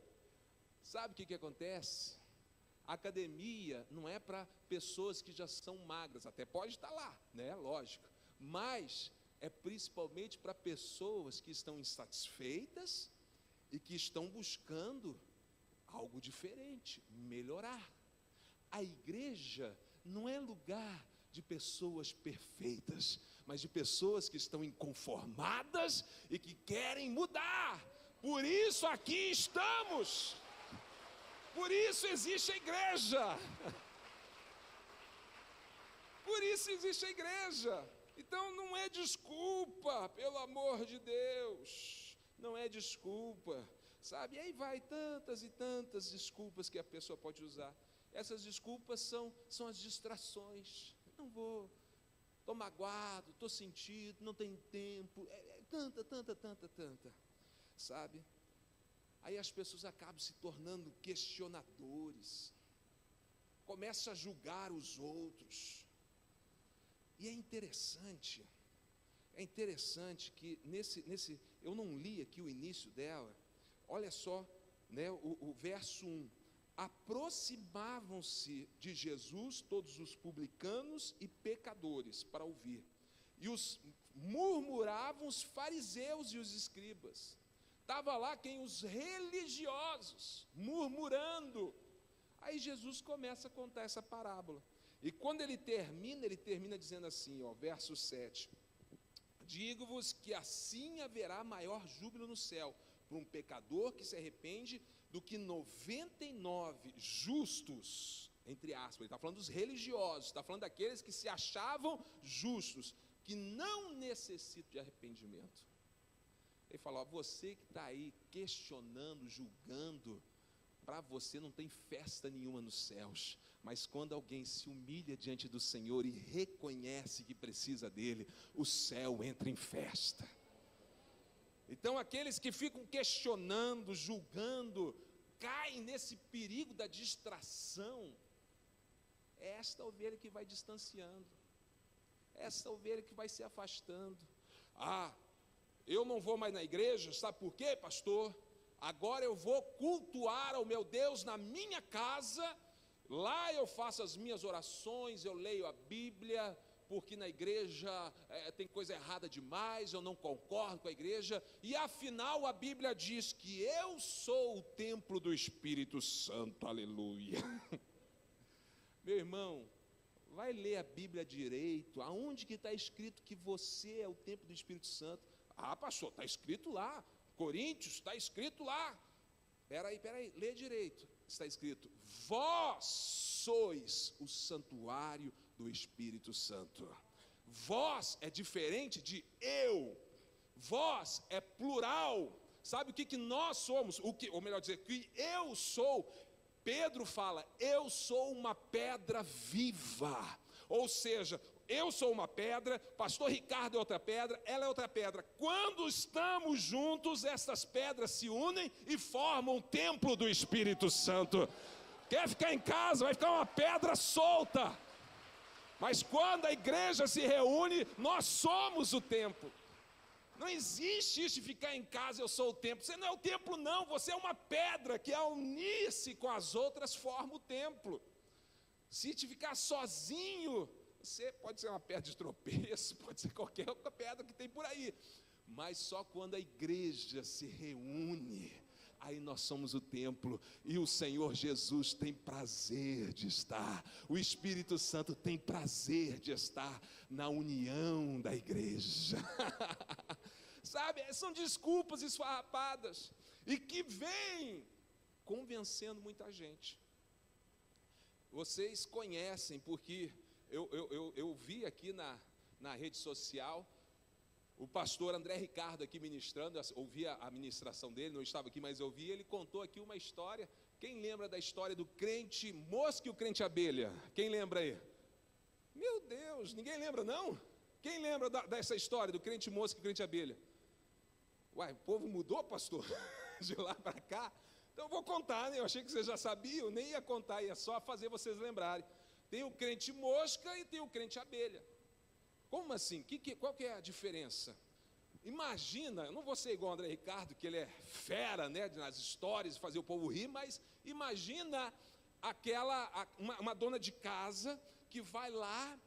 Sabe o que acontece? A academia não é para pessoas que já são magras, até pode estar lá, né? Lógico, mas é principalmente para pessoas que estão insatisfeitas e que estão buscando algo diferente, melhorar. A igreja não é lugar de pessoas perfeitas, mas de pessoas que estão inconformadas e que querem mudar. Por isso aqui estamos. Por isso existe a igreja. Por isso existe a igreja. Então não é desculpa, pelo amor de Deus. Não é desculpa, sabe? E aí vai tantas e tantas desculpas que a pessoa pode usar. Essas desculpas são as distrações. Não vou, estou magoado, estou sentido, não tenho tempo. Tanta, sabe? Aí as pessoas acabam se tornando questionadores, começam a julgar os outros. E é interessante que nesse eu não li aqui o início dela, olha só, né, o verso 1: aproximavam-se de Jesus todos os publicanos e pecadores para ouvir, e murmuravam os fariseus e os escribas. Estava lá quem? Os religiosos, murmurando. Aí Jesus começa a contar essa parábola. E quando ele termina dizendo assim, verso 7. Digo-vos que assim haverá maior júbilo no céu para um pecador que se arrepende do que 99 justos, entre aspas. Ele está falando dos religiosos, está falando daqueles que se achavam justos, que não necessitam de arrependimento. Ele fala: você que está aí questionando, julgando, para você não tem festa nenhuma nos céus, mas quando alguém se humilha diante do Senhor e reconhece que precisa dele, o céu entra em festa. Então aqueles que ficam questionando, julgando, caem nesse perigo da distração. É esta ovelha que vai distanciando, é esta ovelha que vai se afastando. Eu não vou mais na igreja, sabe por quê, pastor? Agora eu vou cultuar ao meu Deus na minha casa, lá eu faço as minhas orações, eu leio a Bíblia, porque na igreja tem coisa errada demais, eu não concordo com a igreja, e afinal a Bíblia diz que eu sou o templo do Espírito Santo, aleluia. Meu irmão, vai ler a Bíblia direito, aonde que está escrito que você é o templo do Espírito Santo? Pastor, está escrito lá, Coríntios, está escrito lá. Peraí, lê direito. Está escrito: vós sois o santuário do Espírito Santo. Vós é diferente de eu. Vós é plural. Sabe o que nós somos? Ou melhor dizer, que eu sou. Pedro fala: eu sou uma pedra viva. Ou seja, eu sou uma pedra, pastor Ricardo é outra pedra, ela é outra pedra. Quando estamos juntos, essas pedras se unem e formam o templo do Espírito Santo. Quer ficar em casa, vai ficar uma pedra solta. Mas quando a igreja se reúne, nós somos o templo. Não existe isso de ficar em casa, eu sou o templo. Você não é o templo não, você é uma pedra que ao unir-se com as outras forma o templo. Se te ficar sozinho, você pode ser uma pedra de tropeço, pode ser qualquer outra pedra que tem por aí. Mas só quando a igreja se reúne, aí nós somos o templo, e o Senhor Jesus tem prazer de estar, o Espírito Santo tem prazer de estar na união da igreja. Sabe, são desculpas esfarrapadas, e que vêm convencendo muita gente. Vocês conhecem, porque eu vi aqui na rede social, o pastor André Ricardo aqui ministrando, ouvi a ministração dele, não estava aqui, mas eu vi, ele contou aqui uma história. Quem lembra da história do crente mosca e o crente abelha? Quem lembra aí? Meu Deus, ninguém lembra não? Quem lembra dessa história do crente mosca e o crente abelha? Uai, o povo mudou, pastor? De lá para cá? Então eu vou contar, né? Eu achei que vocês já sabiam, nem ia contar, ia só fazer vocês lembrarem. Tem o crente mosca e tem o crente abelha. Como assim? Qual que é a diferença? Imagina, eu não vou ser igual ao André Ricardo, que ele é fera, né, nas histórias, fazer o povo rir, mas imagina uma dona de casa que vai lá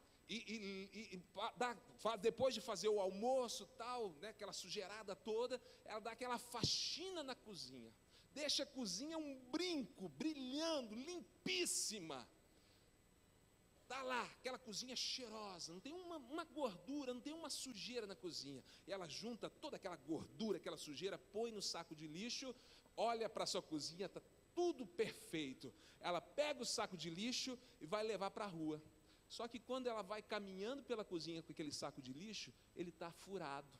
depois de fazer o almoço, tal, né, aquela sujeirada toda, ela dá aquela faxina na cozinha, deixa a cozinha um brinco, brilhando, limpíssima. Está lá, aquela cozinha cheirosa, não tem uma gordura, não tem uma sujeira na cozinha. E ela junta toda aquela gordura, aquela sujeira, põe no saco de lixo, olha para a sua cozinha, está tudo perfeito. Ela pega o saco de lixo e vai levar para a rua. Só que quando ela vai caminhando pela cozinha com aquele saco de lixo, ele está furado.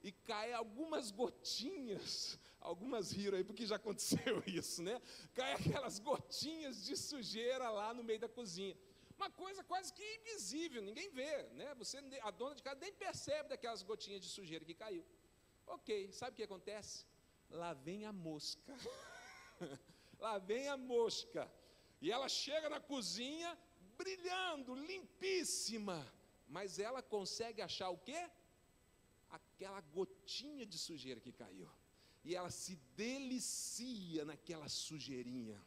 E cai algumas gotinhas, algumas riram aí porque já aconteceu isso, né? Cai aquelas gotinhas de sujeira lá no meio da cozinha. Uma coisa quase que invisível, ninguém vê, né? A dona de casa nem percebe daquelas gotinhas de sujeira que caiu. Ok, sabe o que acontece? Lá vem a mosca. Lá vem a mosca. E ela chega na cozinha brilhando, limpíssima. Mas ela consegue achar o quê? Aquela gotinha de sujeira que caiu, e ela se delicia naquela sujeirinha.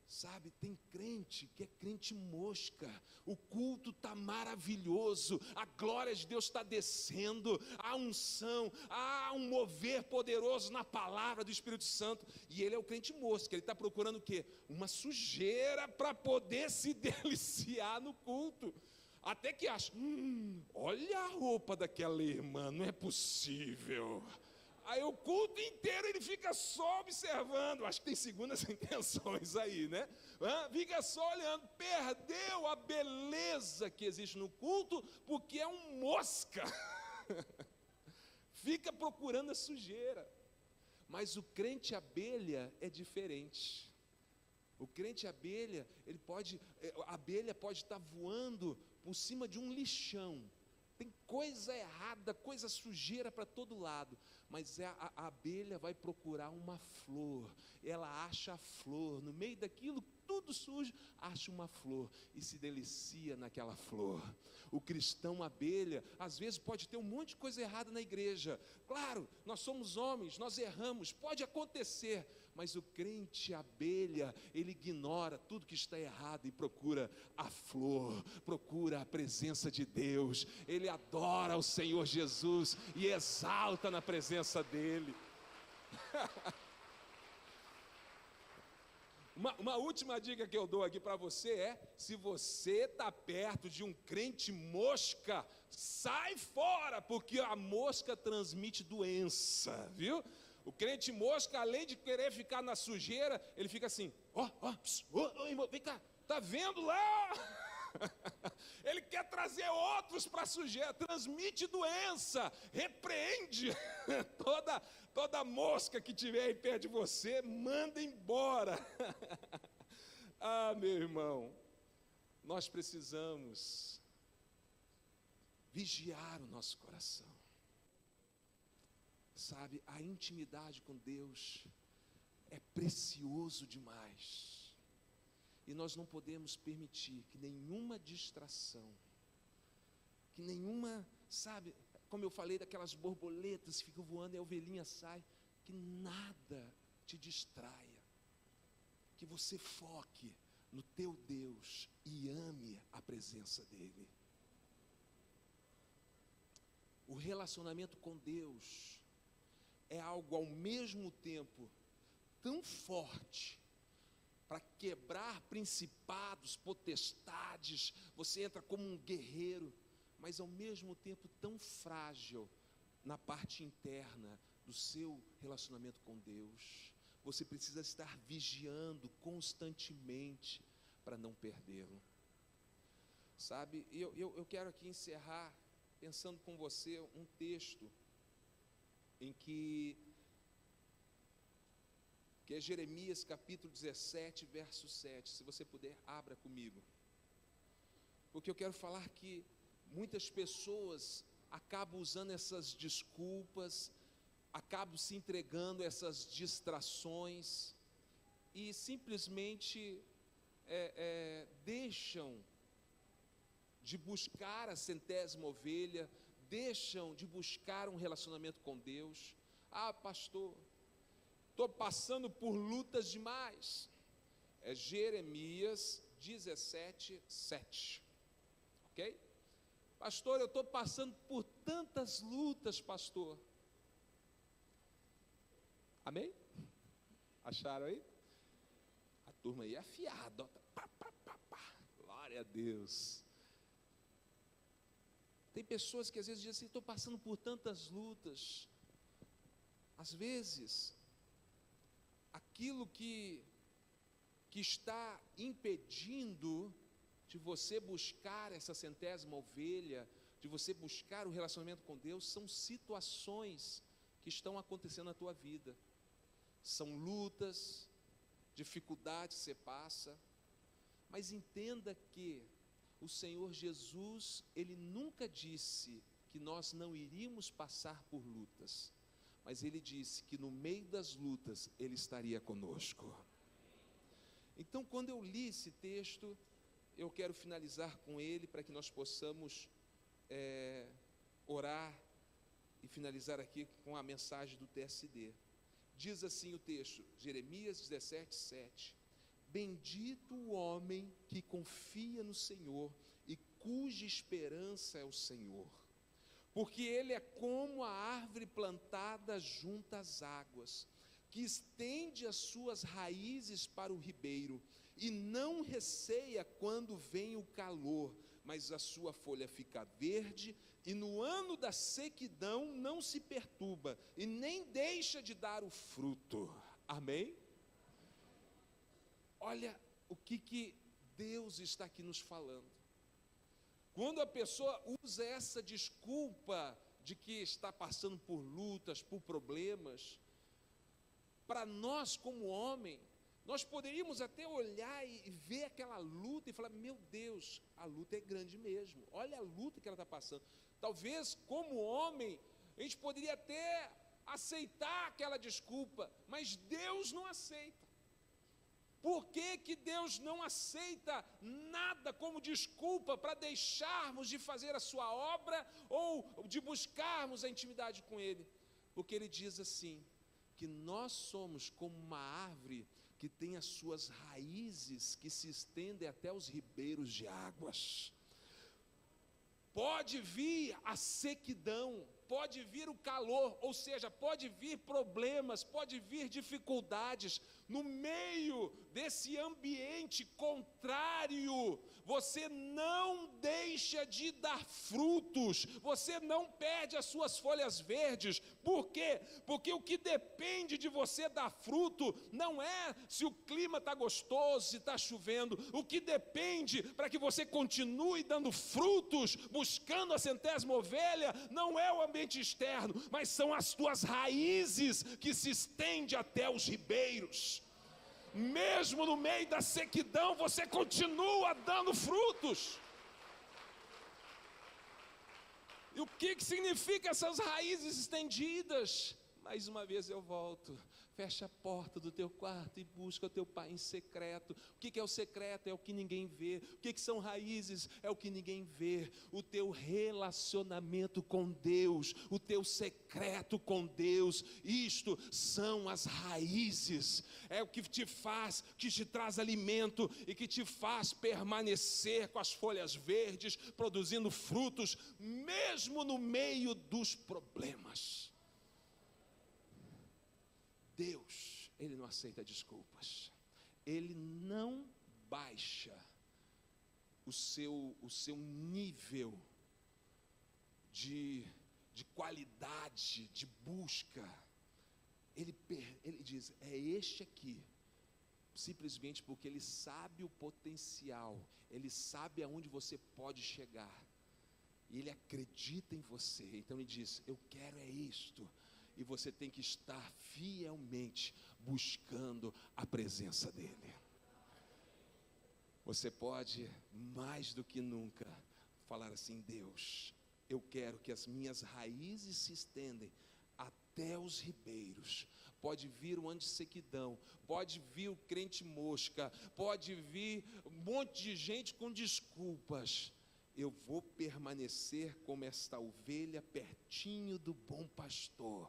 Sabe, tem crente que é crente mosca, o culto está maravilhoso, a glória de Deus está descendo, a unção, há um mover poderoso na palavra do Espírito Santo, e ele é o crente mosca, ele está procurando o quê? Uma sujeira para poder se deliciar no culto. Até que acha, olha a roupa daquela irmã, não é possível. Aí o culto inteiro ele fica só observando, acho que tem segundas intenções aí, né? Fica só olhando, perdeu a beleza que existe no culto, porque é um mosca. Fica procurando a sujeira. Mas o crente abelha é diferente. O crente abelha, a abelha pode estar voando por cima de um lixão, tem coisa errada, coisa sujeira para todo lado, mas a abelha vai procurar uma flor, ela acha a flor, no meio daquilo tudo sujo, acha uma flor e se delicia naquela flor. O cristão abelha, às vezes pode ter um monte de coisa errada na igreja, claro, nós somos homens, nós erramos, pode acontecer, mas o crente abelha, ele ignora tudo que está errado e procura a flor, procura a presença de Deus, ele adora o Senhor Jesus e exalta na presença dele. Uma última dica que eu dou aqui para você é, se você está perto de um crente mosca, sai fora, porque a mosca transmite doença, viu? O crente mosca, além de querer ficar na sujeira, ele fica assim, irmão, vem cá, tá vendo lá? Ele quer trazer outros para a sujeira, transmite doença, repreende toda mosca que tiver aí perto de você, manda embora. Ah, meu irmão, nós precisamos vigiar o nosso coração. Sabe, a intimidade com Deus é precioso demais. E nós não podemos permitir que nenhuma distração, que nenhuma, sabe, como eu falei daquelas borboletas que ficam voando e a ovelhinha sai, que nada te distraia. Que você foque no teu Deus e ame a presença dEle. O relacionamento com Deus é algo ao mesmo tempo tão forte para quebrar principados, potestades. Você entra como um guerreiro, mas ao mesmo tempo tão frágil na parte interna do seu relacionamento com Deus. Você precisa estar vigiando constantemente para não perdê-lo. Sabe, eu quero aqui encerrar pensando com você um texto em que é Jeremias capítulo 17, verso 7. Se você puder, abra comigo. Porque eu quero falar que muitas pessoas acabam usando essas desculpas, acabam se entregando a essas distrações e simplesmente deixam de buscar a centésima ovelha, deixam de buscar um relacionamento com Deus. Ah, pastor, estou passando por lutas demais. É Jeremias 17, 7. Ok? Pastor, eu estou passando por tantas lutas, pastor. Amém? Acharam aí? A turma aí é afiada. Glória a Deus. Tem pessoas que às vezes dizem assim, estou passando por tantas lutas. Às vezes, aquilo que está impedindo de você buscar essa centésima ovelha, de você buscar o relacionamento com Deus, são situações que estão acontecendo na tua vida. São lutas, dificuldades que você passa, mas entenda que o Senhor Jesus, Ele nunca disse que nós não iríamos passar por lutas, mas Ele disse que no meio das lutas, Ele estaria conosco. Então, quando eu li esse texto, eu quero finalizar com ele, para que nós possamos orar e finalizar aqui com a mensagem do TSD. Diz assim o texto, Jeremias 17, 7. Bendito o homem que confia no Senhor e cuja esperança é o Senhor, porque ele é como a árvore plantada junto às águas, que estende as suas raízes para o ribeiro, e não receia quando vem o calor, mas a sua folha fica verde, e no ano da sequidão não se perturba, e nem deixa de dar o fruto. Amém? Olha o que Deus está aqui nos falando. Quando a pessoa usa essa desculpa de que está passando por lutas, por problemas, para nós como homem, nós poderíamos até olhar e ver aquela luta e falar, meu Deus, a luta é grande mesmo, olha a luta que ela está passando. Talvez como homem, a gente poderia até aceitar aquela desculpa, mas Deus não aceita. Por que Deus não aceita nada como desculpa para deixarmos de fazer a sua obra ou de buscarmos a intimidade com Ele? Porque Ele diz assim, que nós somos como uma árvore que tem as suas raízes que se estendem até os ribeiros de águas. Pode vir a sequidão, pode vir o calor, ou seja, pode vir problemas, pode vir dificuldades. No meio desse ambiente contrário, você não deixa de dar frutos, você não perde as suas folhas verdes. Por quê? Porque o que depende de você dar fruto não é se o clima está gostoso, se está chovendo. O que depende para que você continue dando frutos, buscando a centésima ovelha, não é o ambiente externo, mas são as tuas raízes que se estendem até os ribeiros. mesmo no meio da sequidão, você continua dando frutos. E o que significa essas raízes estendidas? Mais uma vez eu volto. Fecha a porta do teu quarto e busca o teu pai em secreto. O que é o secreto? É o que ninguém vê. O que são raízes? É o que ninguém vê. O teu relacionamento com Deus, o teu secreto com Deus, isto são as raízes. É o que te faz, que te traz alimento e que te faz permanecer com as folhas verdes, produzindo frutos, mesmo no meio dos problemas. Deus, Ele não aceita desculpas. Ele não baixa o seu nível de qualidade, de busca. Ele diz, é este aqui. Simplesmente porque Ele sabe o potencial. Ele sabe aonde você pode chegar. E Ele acredita em você. Então Ele diz, eu quero é isto. E você tem que estar fielmente buscando a presença dEle. Você pode, mais do que nunca, falar assim, Deus, eu quero que as minhas raízes se estendem até os ribeiros. Pode vir o ano de sequidão, pode vir o crente mosca, pode vir um monte de gente com desculpas. Eu vou permanecer como esta ovelha pertinho do bom pastor.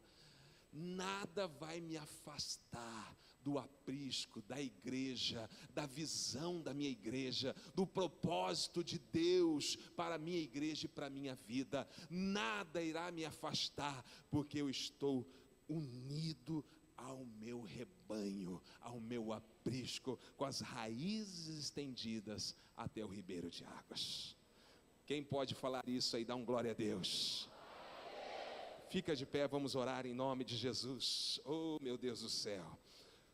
Nada vai me afastar do aprisco da igreja, da visão da minha igreja, do propósito de Deus para a minha igreja e para a minha vida. Nada irá me afastar, porque eu estou unido ao meu rebanho, ao meu aprisco, com as raízes estendidas até o ribeiro de águas. Quem pode falar isso aí, dá um glória a Deus. Fica de pé, vamos orar em nome de Jesus. Oh, meu Deus do céu.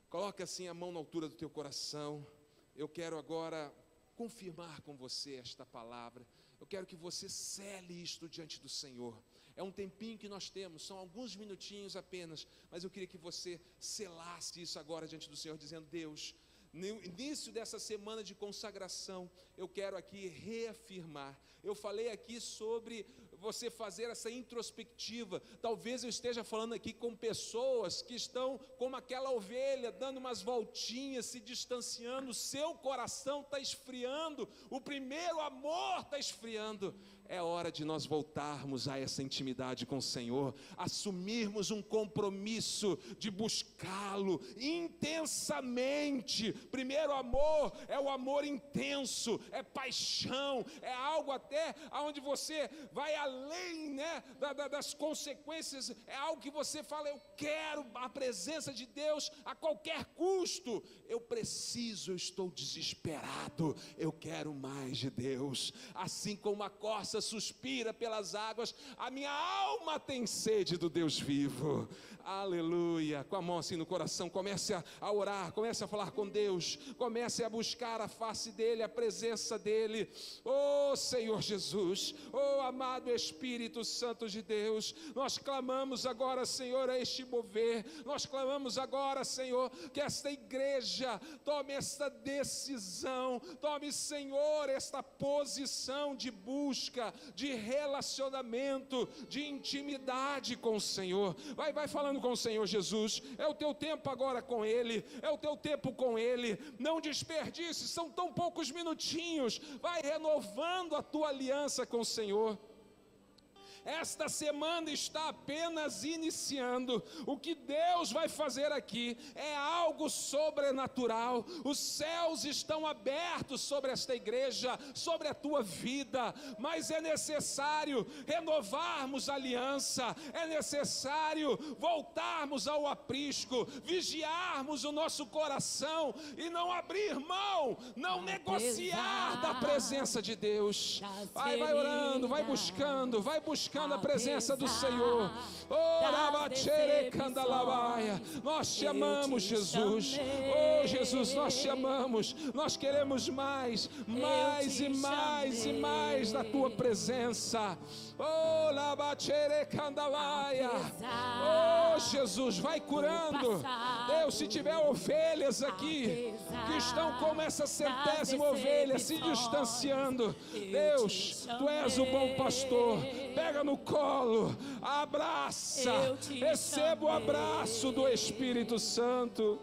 Coloca assim a mão na altura do teu coração. Eu quero agora confirmar com você esta palavra. Eu quero que você sele isto diante do Senhor. É um tempinho que nós temos, são alguns minutinhos apenas, mas eu queria que você selasse isso agora diante do Senhor, dizendo, Deus, no início dessa semana de consagração, eu quero aqui reafirmar. Eu falei aqui sobre você fazer essa introspectiva. Talvez eu esteja falando aqui com pessoas que estão como aquela ovelha, dando umas voltinhas, se distanciando. O seu coração está esfriando, o primeiro amor está esfriando. É hora de nós voltarmos a essa intimidade com o Senhor, assumirmos um compromisso de buscá-lo intensamente. Primeiro amor é o amor intenso, é paixão, é algo até onde você vai além, né, das consequências. É algo que você fala, eu quero a presença de Deus a qualquer custo. Eu preciso, eu estou desesperado, eu quero mais de Deus. Assim como a corça suspira pelas águas, a minha alma tem sede do Deus vivo. Aleluia. Com a mão assim no coração, comece a orar, comece a falar com Deus, comece a buscar a face dEle, a presença dEle. Oh Senhor Jesus, oh amado Espírito Santo de Deus, nós clamamos agora, Senhor, a este mover. Nós clamamos agora, Senhor, que esta igreja tome esta decisão, tome, Senhor, esta posição de busca, de relacionamento, de intimidade com o Senhor. Vai falando com o Senhor Jesus. É o teu tempo agora com Ele, é o teu tempo com Ele. Não desperdice, são tão poucos minutinhos. Vai renovando a tua aliança com o Senhor. Esta semana está apenas iniciando. O que Deus vai fazer aqui é algo sobrenatural. Os céus estão abertos sobre esta igreja, sobre a tua vida, mas é necessário renovarmos a aliança, é necessário voltarmos ao aprisco, vigiarmos o nosso coração e não abrir mão, não negociar da presença de Deus. Vai orando, vai buscando buscando a presença do Senhor. Nós te amamos, Jesus. Oh, Jesus, nós te amamos. Nós queremos mais e mais e mais da tua presença. Oh, oh, Jesus, vai curando. Deus, se tiver ovelhas aqui que estão como essa centésima ovelha se distanciando, Deus, tu és o bom pastor. Pega no colo, abraça, receba o abraço do Espírito Santo.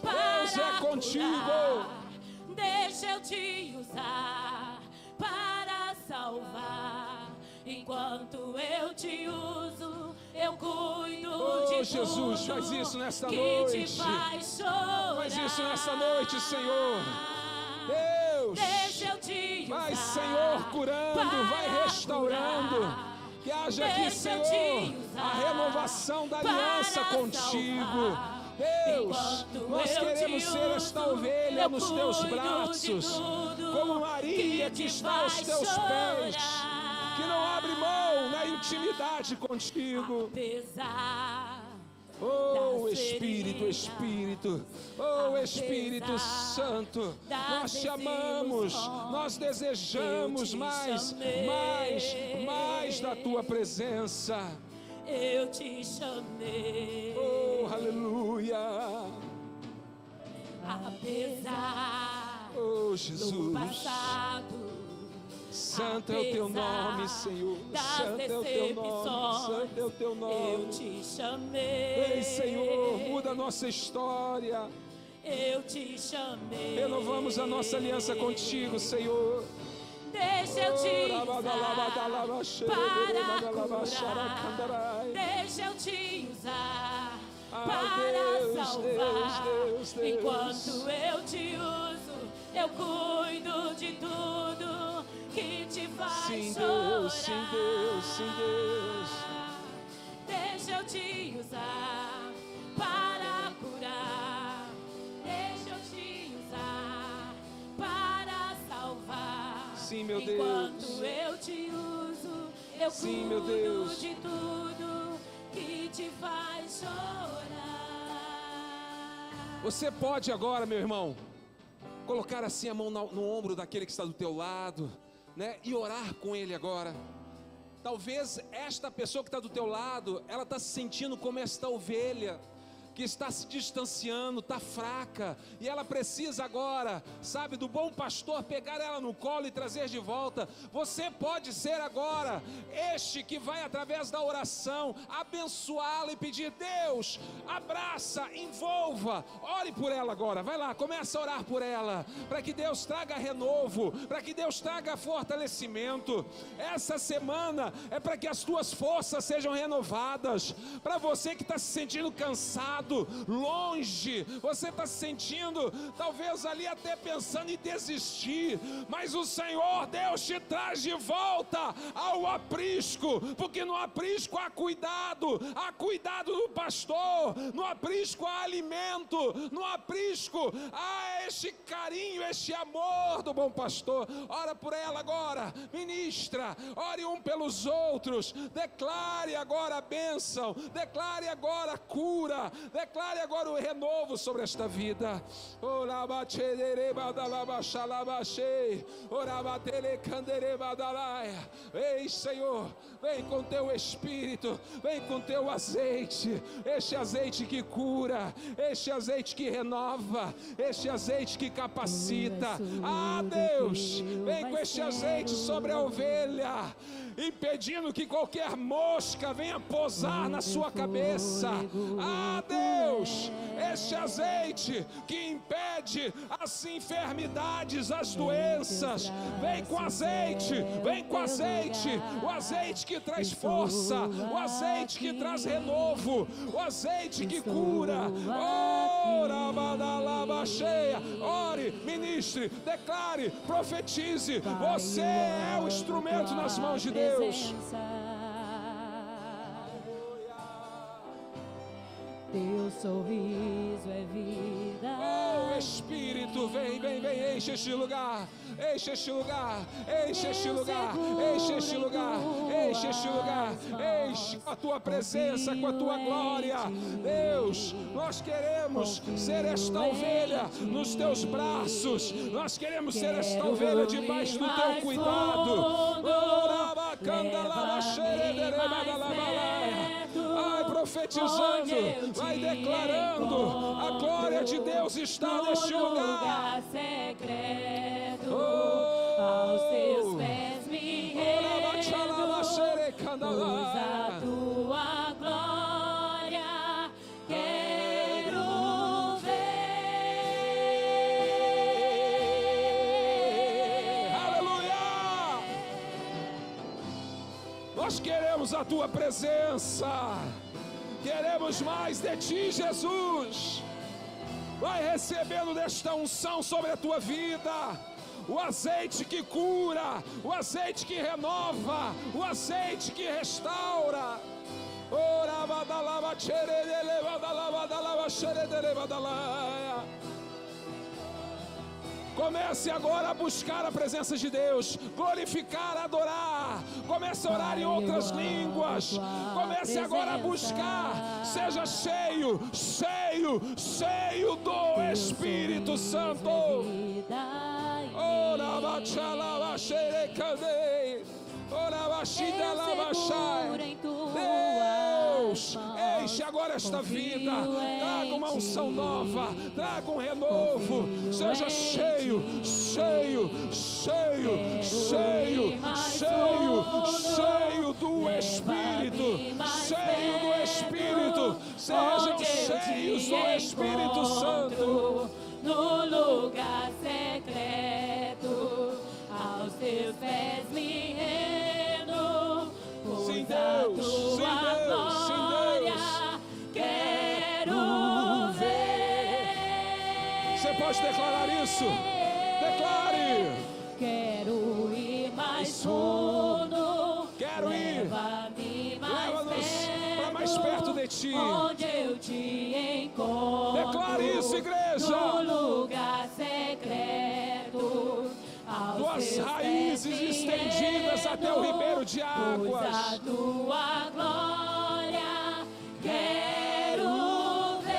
Deus é contigo. Deixa eu te usar para salvar. Enquanto eu te uso, eu cuido de Jesus, tudo faz isso nesta que noite. te faz chorar. Faz isso nessa noite, Senhor. Deus, deixa eu te usar. vai, Senhor, curando, vai restaurando. Que haja aqui, Senhor, a renovação da aliança contigo. Deus, nós queremos ser esta ovelha nos teus braços, como Maria que está aos teus pés, que não abre mão na intimidade contigo. Oh Espírito, Espírito, oh Espírito Santo, nós te amamos, nós desejamos mais da tua presença. Eu te chamei. Oh, aleluia. Apesar oh, Jesus. do passado, santo é o teu nome, Senhor. Santo é o teu nome. Santo é o teu nome. Eu te chamei. Vem, Senhor, muda a nossa história. Eu te chamei. Renovamos a nossa aliança contigo, Senhor. Deixa eu te usar para curar. Deixa eu te usar para salvar. Deus. Enquanto eu te uso, eu cuido de tudo que te faz chorar. Sim, Deus. Deixa eu te usar para curar. Deixa eu te usar para salvar. Sim, meu Deus. Enquanto eu te uso, eu cuido de tudo que te faz chorar. Você pode agora, meu irmão, colocar assim a mão no ombro daquele que está do teu lado, né? E orar com ele agora. Talvez esta pessoa que está do teu lado, ela está se sentindo como esta ovelha que está se distanciando, está fraca, e ela precisa agora, sabe, do bom pastor pegar ela no colo e trazer de volta. Você pode ser agora este que vai, através da oração, abençoá-la e pedir: Deus, abraça, envolva, ore por ela agora. Vai lá, começa a orar por ela, para que Deus traga renovo, para que Deus traga fortalecimento. Essa semana é para que as tuas forças sejam renovadas. Para você que está se sentindo cansado, longe, você está se sentindo talvez ali até pensando em desistir, mas o Senhor Deus te traz de volta ao aprisco, porque no aprisco há cuidado do pastor, no aprisco há alimento, no aprisco há este carinho, este amor do bom pastor. Ora por ela agora, ministra, ore um pelos outros, declare agora a bênção, declare agora a cura, declare agora o renovo sobre esta vida. Ei, Senhor, vem com teu Espírito, vem com teu azeite, este azeite que cura, este azeite que renova, este azeite que capacita. Ah, Deus, vem com este azeite sobre a ovelha, impedindo que qualquer mosca venha pousar na sua cabeça. Ah, Deus, este azeite que impede as enfermidades, as doenças. Vem com azeite, o azeite que traz força, o azeite que traz renovo, o azeite que cura. Ore, ministre, declare, profetize. Você é o instrumento nas mãos de Deus. Teu sorriso é vida. Oh, Espírito, vem, vem, vem, enche este lugar, enche este lugar, enche este lugar, enche este lugar, enche este lugar, enche com a tua presença, com a tua glória. Deus, nós queremos ser esta ovelha nos teus braços, nós queremos ser esta ovelha debaixo do teu cuidado. Vai profetizando, vai declarando, a glória de Deus está neste lugar. Secreto, aos teus pés me rendo, luz a tua glória, quero ver. Aleluia! Nós queremos a tua presença. Queremos mais de ti, Jesus. Vai recebendo desta unção sobre a tua vida. O azeite que cura, o azeite que renova, o azeite que restaura. Comece agora a buscar a presença de Deus, glorificar, adorar. Comece a orar em outras línguas. Comece agora a buscar. Seja cheio, cheio, cheio do Espírito Santo. Ora bachala xerecadei. Ora bachida lavachai. Deus, enche agora esta vida. Traga uma unção nova, traga um renovo. Seja cheio, cheio, cheio, cheio, cheio, cheio do Espírito, cheio do Espírito. Sejam cheios do Espírito Santo. No lugar secreto, aos teus pés me rendo. Sim, Deus, sim, Deus, sim, Deus. Quero ver. Você pode declarar isso? Declare. Quero ir mais fundo. Quero ir. Leva-me Leva-nos para mais perto de ti. onde eu te encontro. Declare isso, igreja. No lugar secreto, Tuas raízes estendidas até o ribeiro de águas. a tua glória quero ver.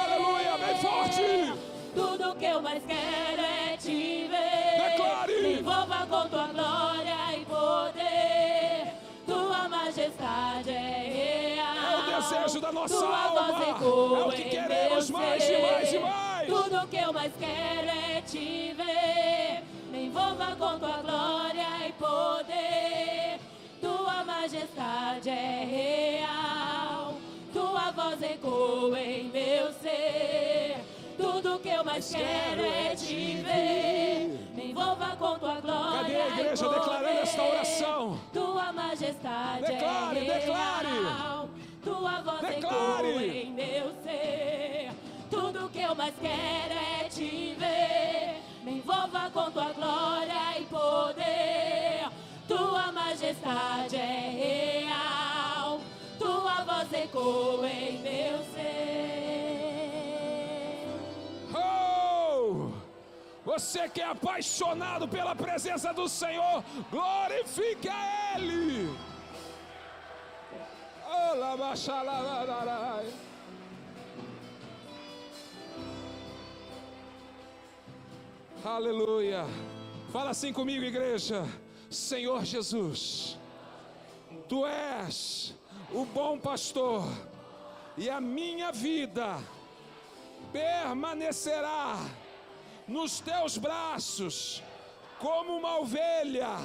Aleluia, bem forte. Tudo que eu mais quero é te ver. Declare. Me envolva com tua glória e poder. Tua majestade é real. É o desejo da nossa Tua alma. voz ecoa É o que em queremos meu mais ser. e mais e mais. Tudo que eu mais quero é te ver. Me envolva com tua glória e poder. Tua majestade é real. Tua voz ecoa em meu ser. Tudo que eu mais quero é te ver. Me envolva com tua glória. Cadê a igreja e poder. declarando esta oração? Tua majestade Declare, é declare. real. Tua voz Declare. ecoa em meu ser. Tudo que eu mais quero é te ver. Me envolva com tua glória e poder. Tua majestade é real. Tua voz ecoa em meu ser. Oh! Você que é apaixonado pela presença do Senhor, glorifique a Ele. Oh, labachalarai. Aleluia. Fala assim comigo, igreja. Senhor Jesus, Tu és o bom pastor e a minha vida permanecerá nos Teus braços como uma ovelha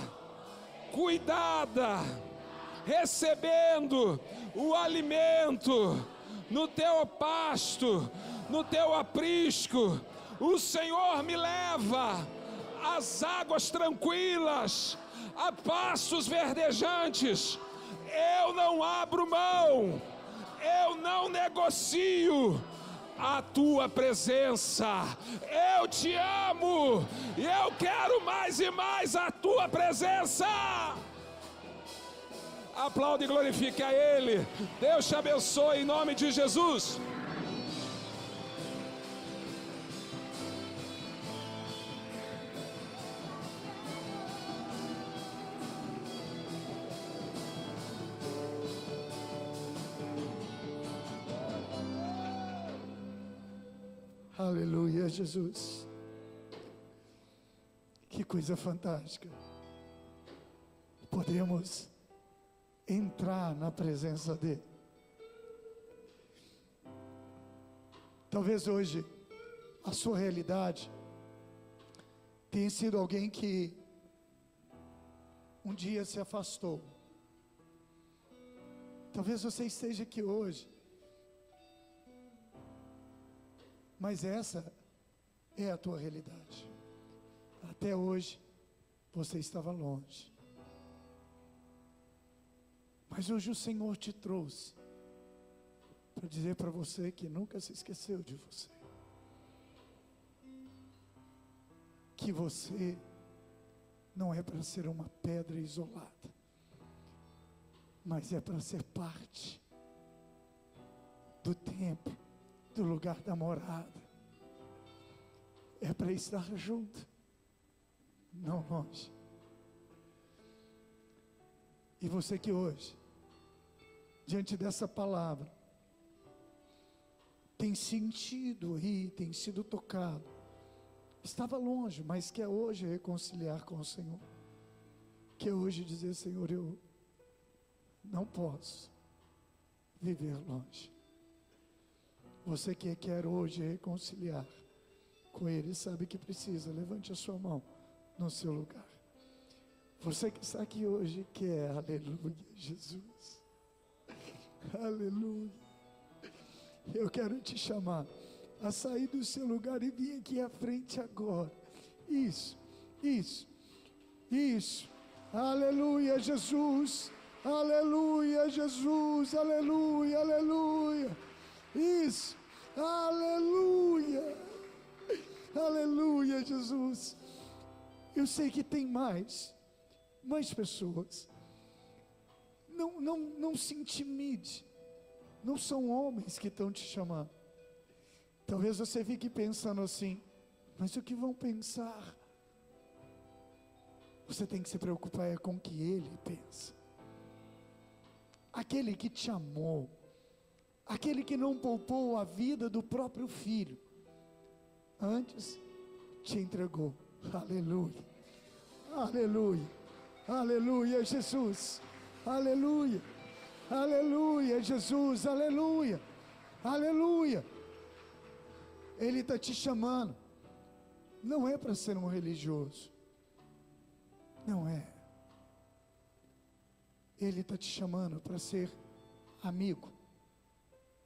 cuidada, recebendo o alimento no Teu pasto, no Teu aprisco. O Senhor me leva às águas tranquilas, a pastos verdejantes. Eu não abro mão, eu não negocio a Tua presença. Eu Te amo e eu quero mais e mais a Tua presença. Aplaude e glorifique a Ele. Deus te abençoe em nome de Jesus. Aleluia, Jesus. Que coisa fantástica. Podemos entrar na presença dele. Talvez hoje a sua realidade tenha sido alguém que um dia se afastou. Talvez você esteja aqui hoje, mas essa é a tua realidade. Até hoje você estava longe, mas hoje o Senhor te trouxe para dizer para você que nunca se esqueceu de você, que você não é para ser uma pedra isolada, mas é para ser parte do templo, do lugar da morada. É para estar junto, não longe. E você que hoje, diante dessa palavra, tem sentido e tem sido tocado, estava longe, mas quer hoje reconciliar com o Senhor, quer hoje dizer: Senhor, eu não posso viver longe. Você que quer hoje reconciliar com Ele, sabe que precisa, levante a sua mão no seu lugar. Você que está aqui hoje quer, aleluia, Jesus, aleluia. Eu quero te chamar a sair do seu lugar e vir aqui à frente agora. Isso, aleluia, Jesus, aleluia, Jesus, aleluia, aleluia. Isso, aleluia, aleluia, Jesus. Eu sei que tem mais pessoas. Não se intimide. Não são homens que estão te chamando. Talvez você fique pensando assim: mas o que vão pensar? Você tem que se preocupar com o que Ele pensa. Aquele que te amou, aquele que não poupou a vida do próprio filho, antes te entregou. Aleluia, aleluia, aleluia, Jesus, aleluia, aleluia, Jesus, aleluia, aleluia. Ele está te chamando, não é para ser um religioso, não é. Ele está te chamando para ser amigo,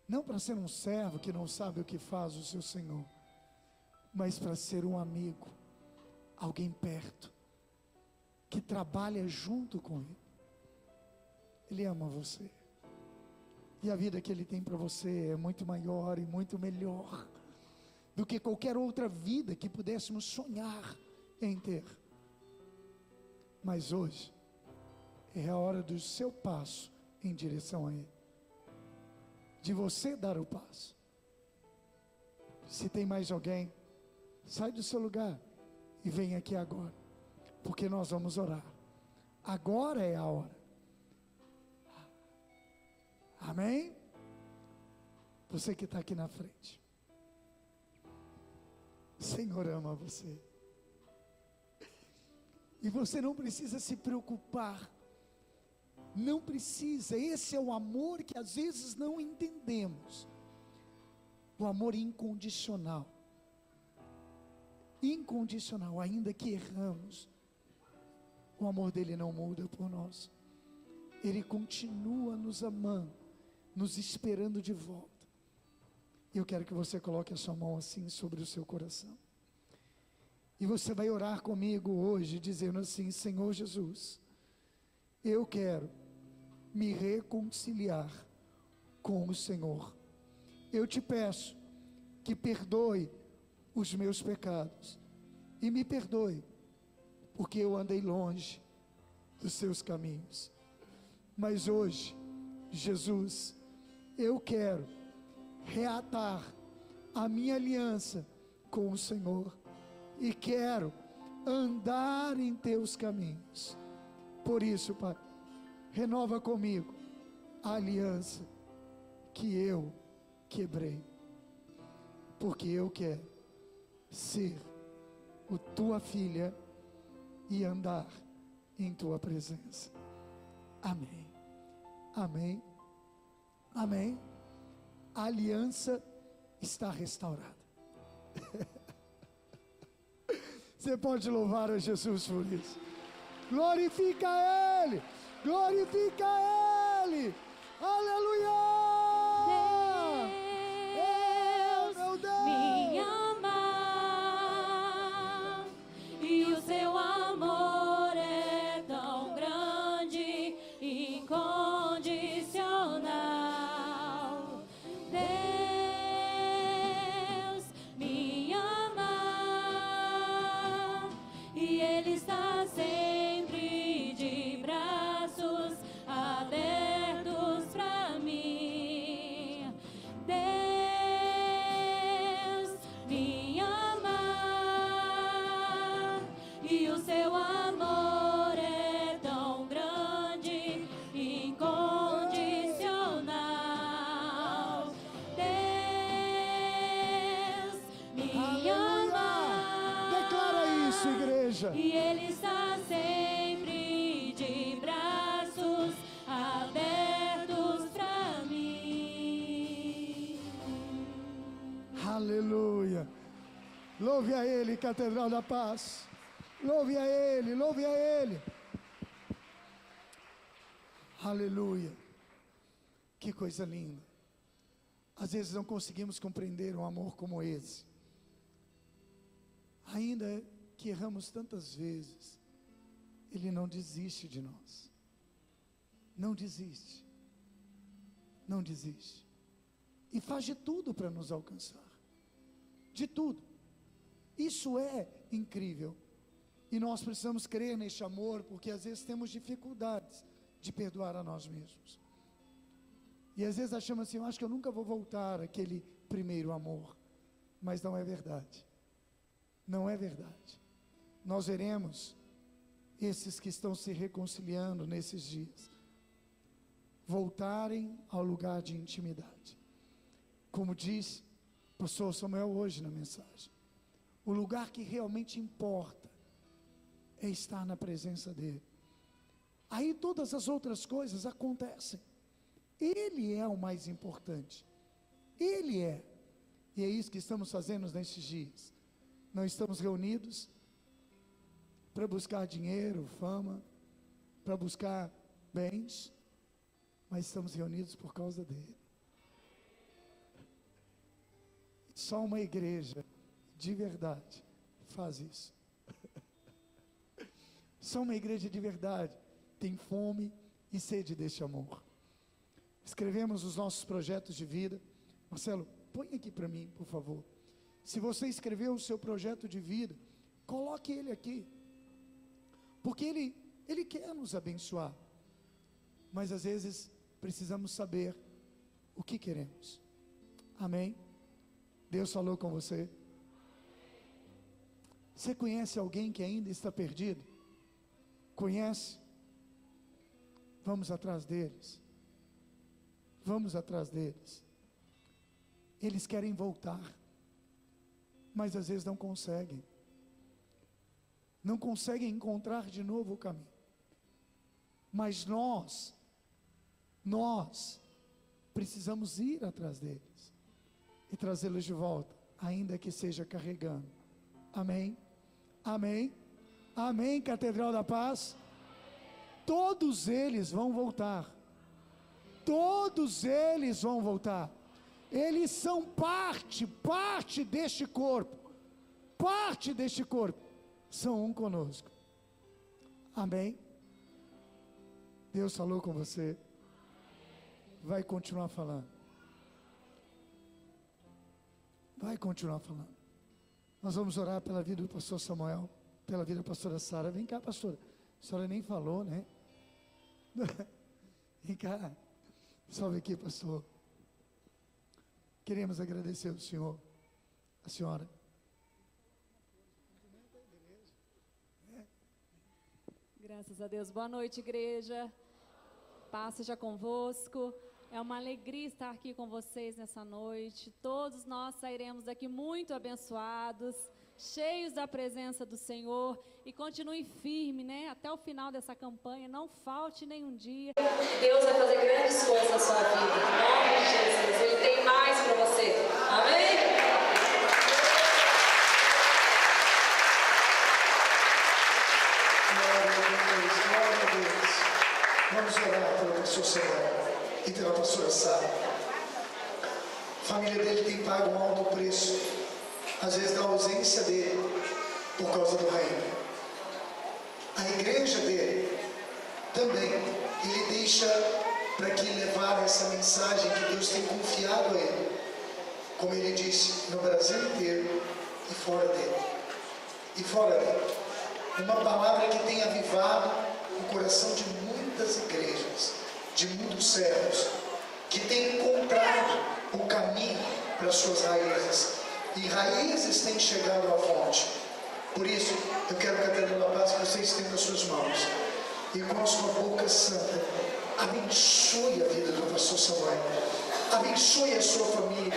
não para ser um servo que não sabe o que faz o seu Senhor, mas para ser um amigo, alguém perto, que trabalha junto com Ele. Ele ama você, e a vida que Ele tem para você é muito maior e muito melhor do que qualquer outra vida que pudéssemos sonhar em ter. Mas hoje é a hora do seu passo em direção a Ele, de você dar o passo. Se tem mais alguém, sai do seu lugar e vem aqui agora, porque nós vamos orar. Agora é a hora. Amém? Você que está aqui na frente, o Senhor ama você, e você não precisa se preocupar. Não precisa. Esse é o amor que às vezes não entendemos, o amor incondicional. Incondicional, ainda que erramos, o amor dele não muda por nós. Ele continua nos amando, nos esperando de volta. Eu quero que você coloque a sua mão assim sobre o seu coração, e você vai orar comigo hoje, dizendo assim: Senhor Jesus, eu quero me reconciliar com o Senhor. Eu te peço que perdoe os meus pecados, e me perdoe, porque eu andei longe dos seus caminhos. Mas hoje, Jesus, eu quero reatar a minha aliança com o Senhor e quero andar em teus caminhos. Por isso, Pai, renova comigo a aliança que eu quebrei, porque eu quero ser tua filha e andar em tua presença. Amém, amém, amém. A aliança está restaurada. Você pode louvar a Jesus por isso. Glorifica Ele, glorifica Ele. Aleluia. Deus Meu Deus. me ama e o seu amor é tão grande e incondicional. Deus me ama e Ele está sempre de braços abertos para mim. Deus me ama e o seu amor é tão grande e incondicional. Deus me ama. Declara isso, igreja. E Ele está sempre de braços abertos para mim. Aleluia. Louve a Ele, Catedral da Paz. Louve a Ele, louve a Ele. Aleluia. Que coisa linda. Às vezes não conseguimos compreender um amor como esse. Ainda que erramos tantas vezes, Ele não desiste de nós. Não desiste. Não desiste. E faz de tudo para nos alcançar. De tudo. Isso é incrível. E nós precisamos crer neste amor, porque às vezes temos dificuldades de perdoar a nós mesmos. E às vezes achamos assim, eu acho que eu nunca vou voltar àquele primeiro amor. Mas não é verdade. Não é verdade. Nós veremos esses que estão se reconciliando nesses dias voltarem ao lugar de intimidade. Como disse o pastor Samuel hoje na mensagem, o lugar que realmente importa é estar na presença dele. Aí todas as outras coisas acontecem. Ele é o mais importante. Ele é. E é isso que estamos fazendo nesses dias. Não estamos reunidos para buscar dinheiro, fama, para buscar bens, mas estamos reunidos por causa dele. Só uma igreja de verdade faz isso. Só uma igreja de verdade tem fome e sede deste amor. Escrevemos os nossos projetos de vida. Marcelo, põe aqui para mim, por favor. Se você escreveu o seu projeto de vida, coloque ele aqui. Porque ele quer nos abençoar. Mas às vezes precisamos saber o que queremos. Amém? Deus falou com você? Você conhece alguém que ainda está perdido? Conhece? Vamos atrás deles. Vamos atrás deles. Eles querem voltar, mas às vezes não conseguem. Não conseguem encontrar de novo o caminho. Mas nós precisamos ir atrás deles e trazê-los de volta, ainda que seja carregando. Amém? Amém? Amém, Catedral da Paz? Todos eles vão voltar. Todos eles vão voltar. Eles são parte deste corpo. Parte deste corpo. São um conosco. Amém? Deus falou com você. Vai continuar falando. Vai continuar falando. Nós vamos orar pela vida do pastor Samuel, pela vida da pastora Sara. Vem cá, pastora. A senhora nem falou, né? Vem cá. Salve aqui, pastor. Queremos agradecer ao senhor, a senhora. Graças a Deus. Boa noite, igreja. Paz seja convosco. É uma alegria estar aqui com vocês nessa noite. Todos nós sairemos daqui muito abençoados, cheios da presença do Senhor. E continue firme, né? Até o final dessa campanha. Não falte nenhum dia. Deus vai fazer grandes coisas na sua vida. Em nome de Jesus. Ele tem mais para você. Amém? Glória a Deus. Vamos orar pelo pastor Samuel e pela pastora Sara. A família dele tem pago um alto preço, às vezes da ausência dele, por causa do reino. A igreja dele também, ele deixa para que levar essa mensagem que Deus tem confiado a ele, como ele disse, no Brasil inteiro e fora dele. E fora dele. Uma palavra que tem avivado o coração de muitas igrejas, de muitos servos, que têm encontrado o caminho para suas raízes. E raízes têm chegado à fonte. Por isso, eu quero que a Catedral da Paz vocês tenham nas suas mãos. E com a sua boca santa, abençoe a vida do pastor Samuel. Abençoe a sua família.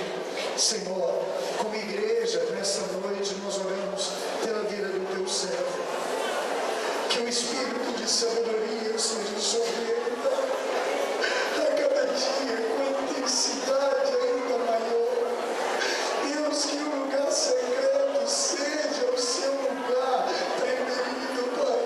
Senhor, como igreja, nessa noite nós oramos pela vida do teu servo. Que o Espírito de sabedoria seja sobre ele. A cada dia, com intensidade ainda maior. Deus, que o lugar secreto seja o seu lugar preferido, Pai.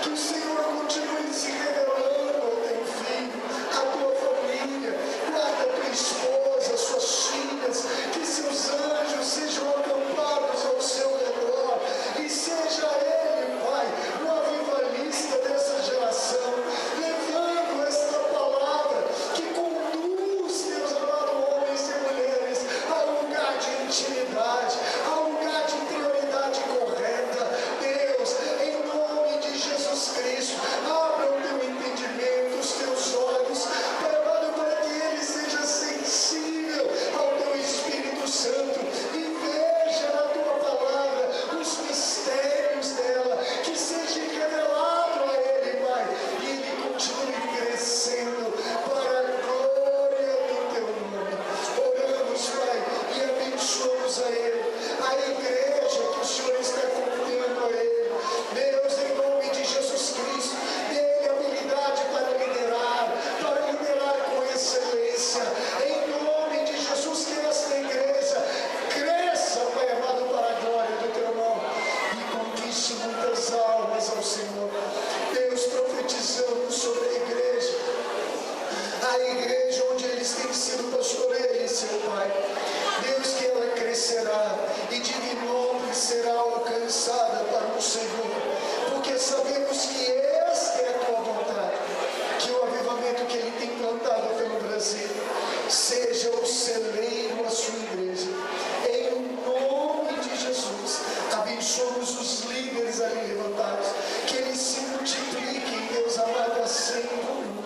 Que o Senhor continue se revelando ao teu filho, à tua família. Guarda a tua esposa, suas filhas. Que seus anjos sejam acampados ao seu redor. E seja ele, Pai, o avivalista dessa geração, levando esta palavra que conduz, Deus amado, homens e mulheres, a lugar de intimidade, a lugar de prioridade correta. Deus, em nome de Jesus Cristo, abra o teu entendimento, os teus olhos, para que ele seja sensível ao teu Espírito Santo e veja na tua palavra os mistérios dela, que seja revelado a ele, Pai, e ele continue crescendo para a glória do teu nome. Oramos, Pai, e abençoamos a ele, a igreja que o Senhor está confiando a ele. Deus, em nome de Jesus Cristo, dê-lhe habilidade para liderar com excelência. Em nome de Jesus, que esta igreja cresça, Pai amado, para a glória do teu nome e conquiste muitas almas ao Senhor. Deus, profetizando sobre a igreja onde eles têm sido pastoreiros, seu Pai. Deus, que ela crescerá e divinamente será alcançada para o Senhor, porque sabemos que esta é a tua vontade, que o avivamento que ele tem plantado pelo Brasil seja o celeiro a sua igreja. Em nome de Jesus, abençoamos os líderes ali levantados, que eles se multipliquem, Deus amado, assim como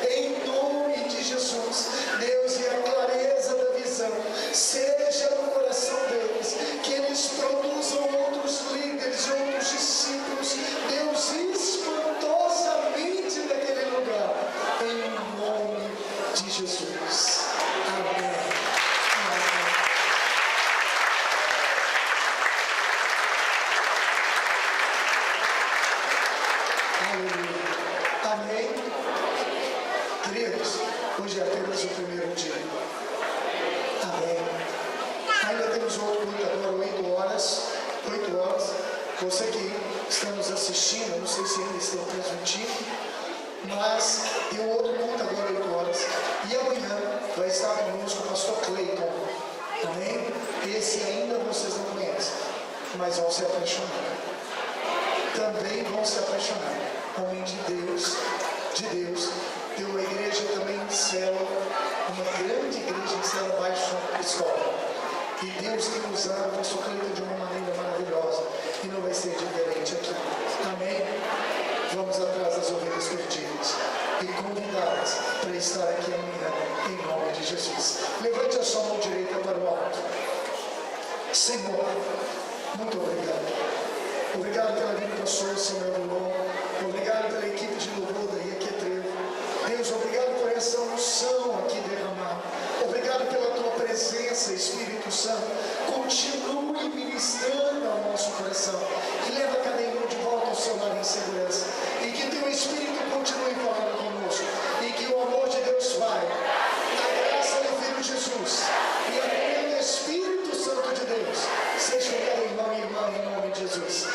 em nome de Jesus. Deus, e a clareza da visão seja no coração deles, que eles produzam outros líderes, outros discípulos, Deus, espantosamente naquele lugar, em nome de Jesus. Amém. Aleluia. Amém. Queridos, hoje é apenas o primeiro dia. Amém. Ainda temos outro culto agora, 8 horas. Você que está nos assistindo, não sei se ainda estão transmitindo, mas tem um outro culto agora, 8 horas. E amanhã vai estar conosco o pastor Cleiton. Amém? Esse ainda vocês não conhecem, mas vão se apaixonar. Também vão se apaixonar. Homem de Deus, tem uma igreja também em célula, uma grande igreja em célula baixo escola. E Deus tem usado o pastor Cleiton de uma maneira maravilhosa, e não vai ser diferente aqui. Amém? Vamos atrás das ovelhas perdidas e convidá-las Muito obrigado. Obrigado pela vida do pastor Samuel Bulon. Obrigado pela equipe de louvor da Ria Quetrevo. Deus, obrigado por essa unção aqui derramada. Obrigado pela tua presença, Espírito Santo. Continue ministrando ao nosso coração e leva cada um de volta ao seu lar em segurança. E que teu Espírito continue falando conosco. E que o amor de Deus Pai, a graça do Filho Jesus e a comunhão do Espírito Santo de Deus seja com cada irmão e irmã em nome de Jesus.